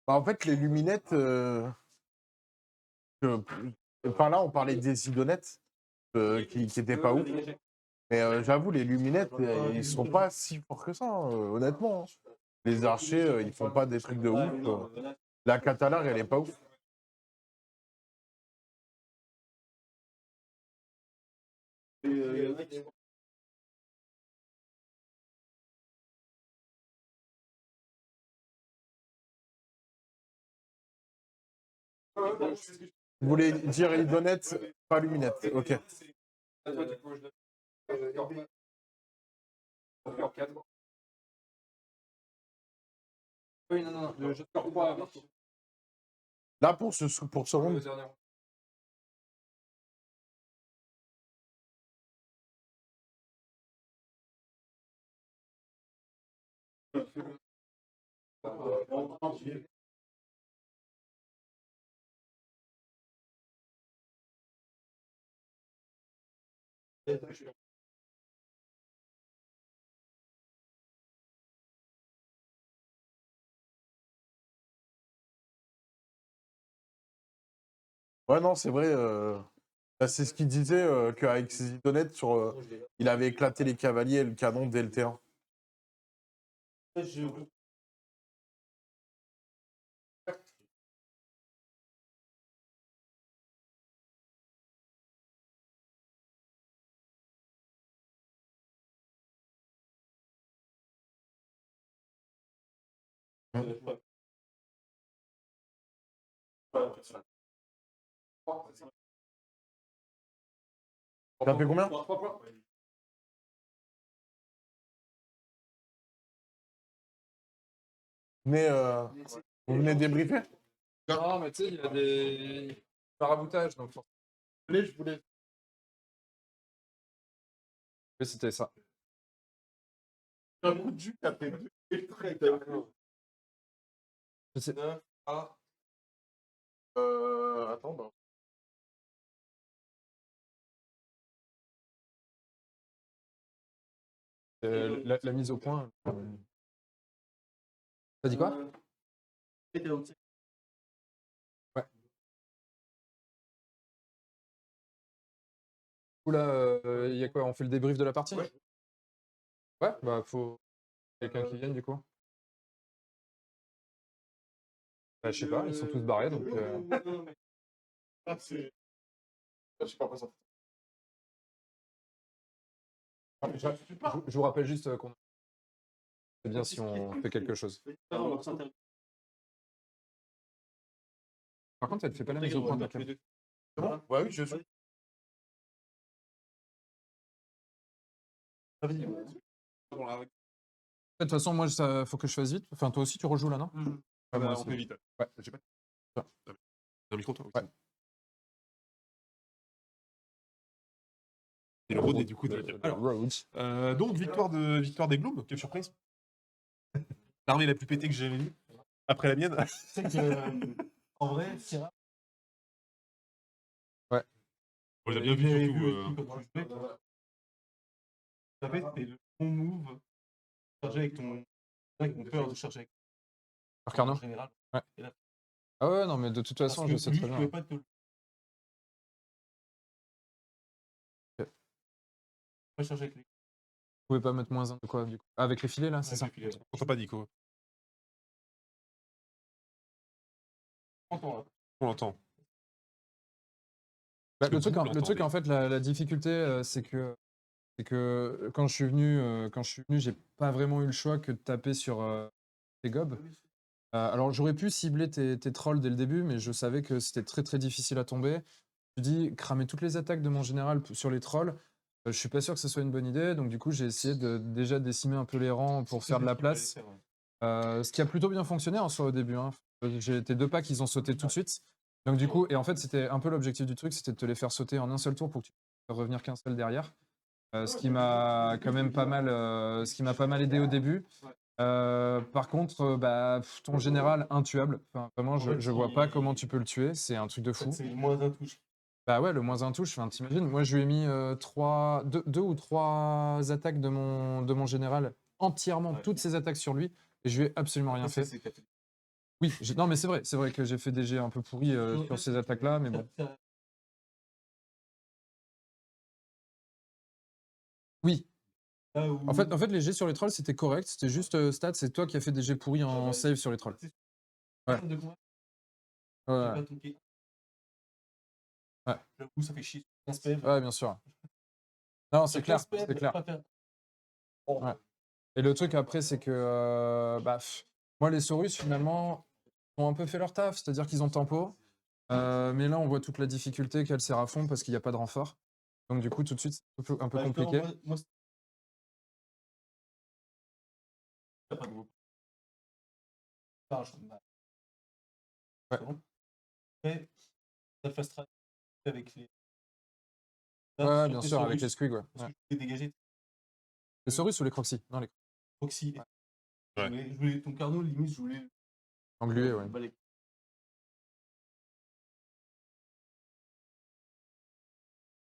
Bah, en fait, les luminettes. Enfin, là, on parlait des idonettes qui étaient pas ouf. Mais j'avoue, les luminettes, ils sont pas si forts que ça, hein, honnêtement. Hein. Les archers, ils font pas des trucs de ouf. La Catalar, elle est pas ouf. Vous voulez dire idonette, pas luminette. Ok. Oui, non, le jeu de 3 Là, pour ce round, dernier. ouais, non, c'est vrai. Bah, c'est ce qu'il disait qu'avec ses idonettes, il avait éclaté les cavaliers et le canon dès le T1. T'as fait combien? Mais vous venez débriefer? Non, mais tu sais, il y a des paraboutages, donc forcément. Je voulais. C'était ça. Un coup de jus qui a fait 2 et très. Je sais. Attends, bah. La mise au point. T'as dit quoi? Ouais. Du coup, là, il y a quoi? On fait le débrief de la partie? Ouais, bah, faut quelqu'un qui vienne, du coup. Bah, je sais pas, ils sont tous barrés, donc. Ah, c'est. Je sais pas quoi ça. Je vous rappelle juste qu'on. C'est bien si on fait quelque chose. Par contre, elle fait pas la mise au point, ta cam. C'est bon? Ouais, oui, je suis. De toute façon, moi, ça faut que je fasse vite. Enfin, toi aussi, tu rejoues là, non? Ouais, moi On aussi. fait vite. Ouais. J'ai pas. Ça. T'as un micro, toi? Ouais. Et le road est du coup de la Alors, Rhodes. donc, victoire des Glooms, quelle surprise. L'armée la plus pétée que j'ai jamais vue. Après la mienne. C'est que. En vrai, c'est rare. On les a bien vus J'avais surtout. vu aussi quand tu jouais. Tu savais, c'était le bon move. Charger avec ton. Avec ton peur de charger avec Arcano? en général. Ouais. Et là, Ah ouais, non, mais de toute façon, parce je que sais lui, très je bien. pouvais pas te le. Pas charger avec lui. Vous pouvez pas mettre moins 1 de quoi, du coup? Ah, avec les filets, là, c'est ça? Avec les filets, ouais. On t'entend pas, Nico. Entends, là. On l'entend. Bah, que le truc, vous le truc, l'entendez. en fait, la difficulté, c'est que quand je suis venu, j'ai pas vraiment eu le choix que de taper sur tes gobs. Alors, j'aurais pu cibler tes trolls dès le début, mais je savais que c'était très très difficile à tomber. Je me dis, cramer toutes les attaques de mon général sur les trolls, je suis pas sûr que ce soit une bonne idée. Donc, du coup, j'ai essayé de déjà décimer un peu les rangs pour faire de la place. Ce qui a plutôt bien fonctionné en soi au début. Hein. J'ai tes 2 packs, ils ont sauté tout de suite. Donc, du coup, et en fait, c'était un peu l'objectif du truc, c'était de te les faire sauter en un seul tour pour que tu puisses revenir qu'un seul derrière. Ce qui m'a quand même pas mal, aidé au début. Par contre, bah, ton général intuable. Enfin, vraiment, je vois pas comment tu peux le tuer. C'est un truc de fou. C'est le moins un touche. Bah ouais, le moins 1 touche. Enfin, t'imagines, moi, je lui ai mis 2 ou 3 attaques de mon général, entièrement, toutes ses attaques sur lui, et je lui ai absolument rien fait. Oui, non, mais c'est vrai que j'ai fait des jets un peu pourris sur ces attaques-là, mais bon. Oui. En fait, les jets sur les trolls, c'était correct. C'était juste stats. C'est toi qui as fait des jets pourris en save sur les trolls. Ouais. Ouais. Ouais. J'avoue, ça fait chier. Ouais, bien sûr. Non, c'est clair. C'est clair. Ouais. Et le truc après, c'est que moi, les Saurus, finalement, ont un peu fait leur taf. C'est-à-dire qu'ils ont tempo. Mais là, on voit toute la difficulté qu'elle sert à fond parce qu'il n'y a pas de renfort. Donc, du coup, tout de suite, c'est un peu compliqué. Enfin, bah, Ouais. c'est bon. Après, ça fast track avec les. Ouais, bien sûr, avec les squigs, ouais. Parce Ouais. que je voulais dégager Les Saurus ou les Croxy? Non, les Proxy. Ouais. Je voulais ton Carnot, limite, je voulais. Englués, ouais. Balai.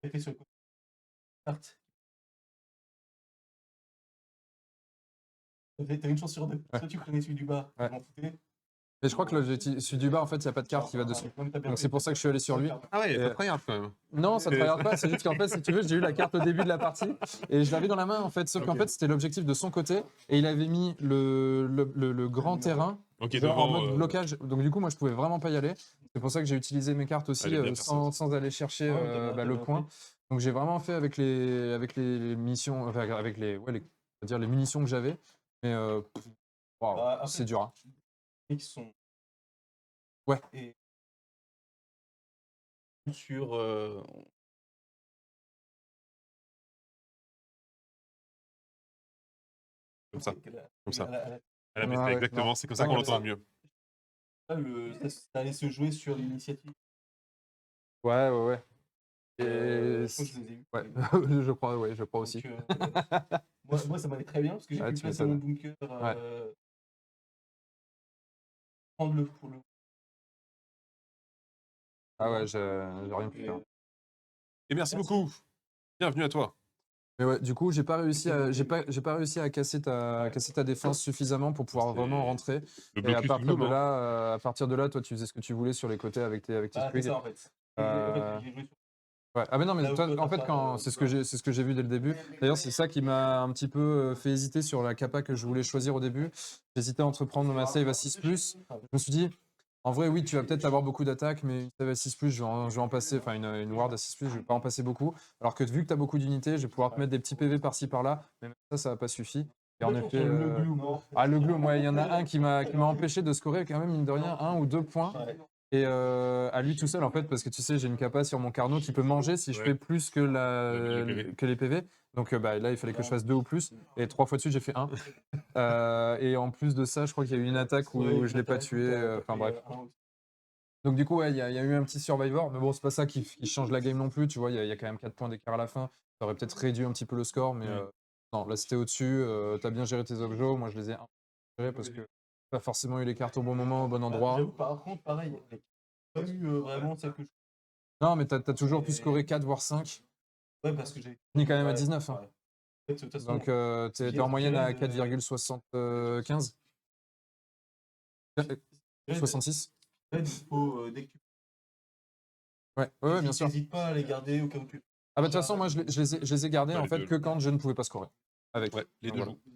J'ai fait sur le côté. Carte. T'as une chance sur deux. Ouais. Soit tu prenais celui du bas, Ouais. je m'en foutais. Mais je crois que celui du bas, en fait, il n'y a pas de carte qui va dessus. Non, mais t'as bien Donc fait. c'est pour ça que je suis allé sur lui. Ah ouais, il y a Et- pas de tryhard quand même. Non, ça ne te regarde pas, c'est juste qu'en fait, si tu veux, j'ai eu la carte au début de la partie et je l'avais dans la main en fait, sauf qu'en Ok. fait, c'était l'objectif de son côté et il avait mis le grand terrain Ok, genre en devant. mode blocage. Donc du coup, moi, je pouvais vraiment pas y aller. C'est pour ça que j'ai utilisé mes cartes aussi Elle est bien faire sans aller chercher Ah ouais, t'as bien le fait. point. Donc j'ai vraiment fait avec les missions, enfin, avec on va dire les munitions que j'avais. Mais waouh, Bah, après, c'est dur. Hein. Ils sont. Ouais. Et sur. Comme ça. Comme ça. À la- À la Ah méthode, ouais, exactement, non. c'est comme ça qu'on Ouais, l'entend mieux. ça allait se jouer sur l'initiative. Ouais, ouais, ouais. Je crois que je les ai eus. Ouais, je crois aussi. Donc, moi, ça m'allait très bien parce que j'ai Ouais, pu tu placer mon m'étonnes. bunker. Ouais. Prendre le pour le. Ah ouais, j'ai rien pu faire. Et merci beaucoup. Bienvenue à toi. Mais ouais, du coup, j'ai pas réussi à casser ta défense suffisamment pour pouvoir C'est vraiment rentrer. Le Et à blocus partir Gloom, de hein. là, toi, tu faisais ce que tu voulais sur les côtés avec tes C'est squigs. ça en fait. Euh, En fait, j'ai joué sur. Ouais. Ah mais non, mais Là où toi, toi, en t'as fait, pas, c'est ce que j'ai vu dès le début. D'ailleurs, c'est ça qui m'a un petit peu fait hésiter sur la capa que je voulais choisir au début. J'hésitais entre prendre ma save à 6+. Je me suis dit, en vrai, oui, tu vas peut-être avoir beaucoup d'attaques, mais une save à 6+, je vais en passer, enfin une ward à 6+, je vais pas en passer beaucoup. Alors que vu que tu as beaucoup d'unités, je vais pouvoir te mettre des petits PV par-ci par-là, mais même ça n'a pas suffi. Et en effet, Le glue, le gloom, ouais, il y en a un qui m'a empêché de scorer quand même, mine de rien, 1 ou 2 points. Ouais. Et à lui tout seul, en fait, parce que tu sais, j'ai une capa sur mon Carnot qui peut manger si je Ouais. fais plus que, Les PV. que les PV. Donc là, il fallait que je fasse 2 ou plus. Et 3 fois de suite, j'ai fait 1. Et en plus de ça, je crois qu'il y a eu une attaque où je l'ai pas tué. Enfin bref. Donc du coup, ouais, il y a eu un petit survivor. Mais bon, c'est pas ça qui change la game non plus. Tu vois, il y a quand même 4 points d'écart à la fin. Ça aurait peut-être réduit un petit peu le score. Mais non, là, c'était au-dessus. Tu as bien géré tes objets. Moi, je les ai un peu gérés parce que pas forcément eu les cartes au bon moment, au bon endroit. J'avoue, par contre, pareil, j'ai pas eu vraiment celle que je. Non, mais t'as toujours pu scorer 4 voire 5. Ouais, parce que j'ai. Fini quand même à 19. Hein. Ouais. En fait, de toute façon, Donc t'es en moyenne à 4,75. 66. il faut, dès que tu. Ouais, bien sûr. N'hésite pas à les garder au cas où tu. Ah bah de toute façon, moi je les ai gardés Ouais, en les fait deux. que quand je ne pouvais pas scorer. Avec. Ouais, les Donc, deux voilà. jouent.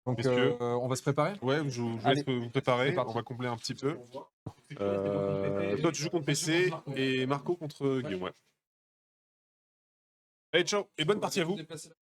Donc Messieurs. on va se préparer. Ouais, je vous Allez. laisse vous préparer. C'est parti. On va combler un petit peu. Toi, tu joues contre PC et Marco contre Guillaume. Ouais. Allez, ciao et bonne partie à vous.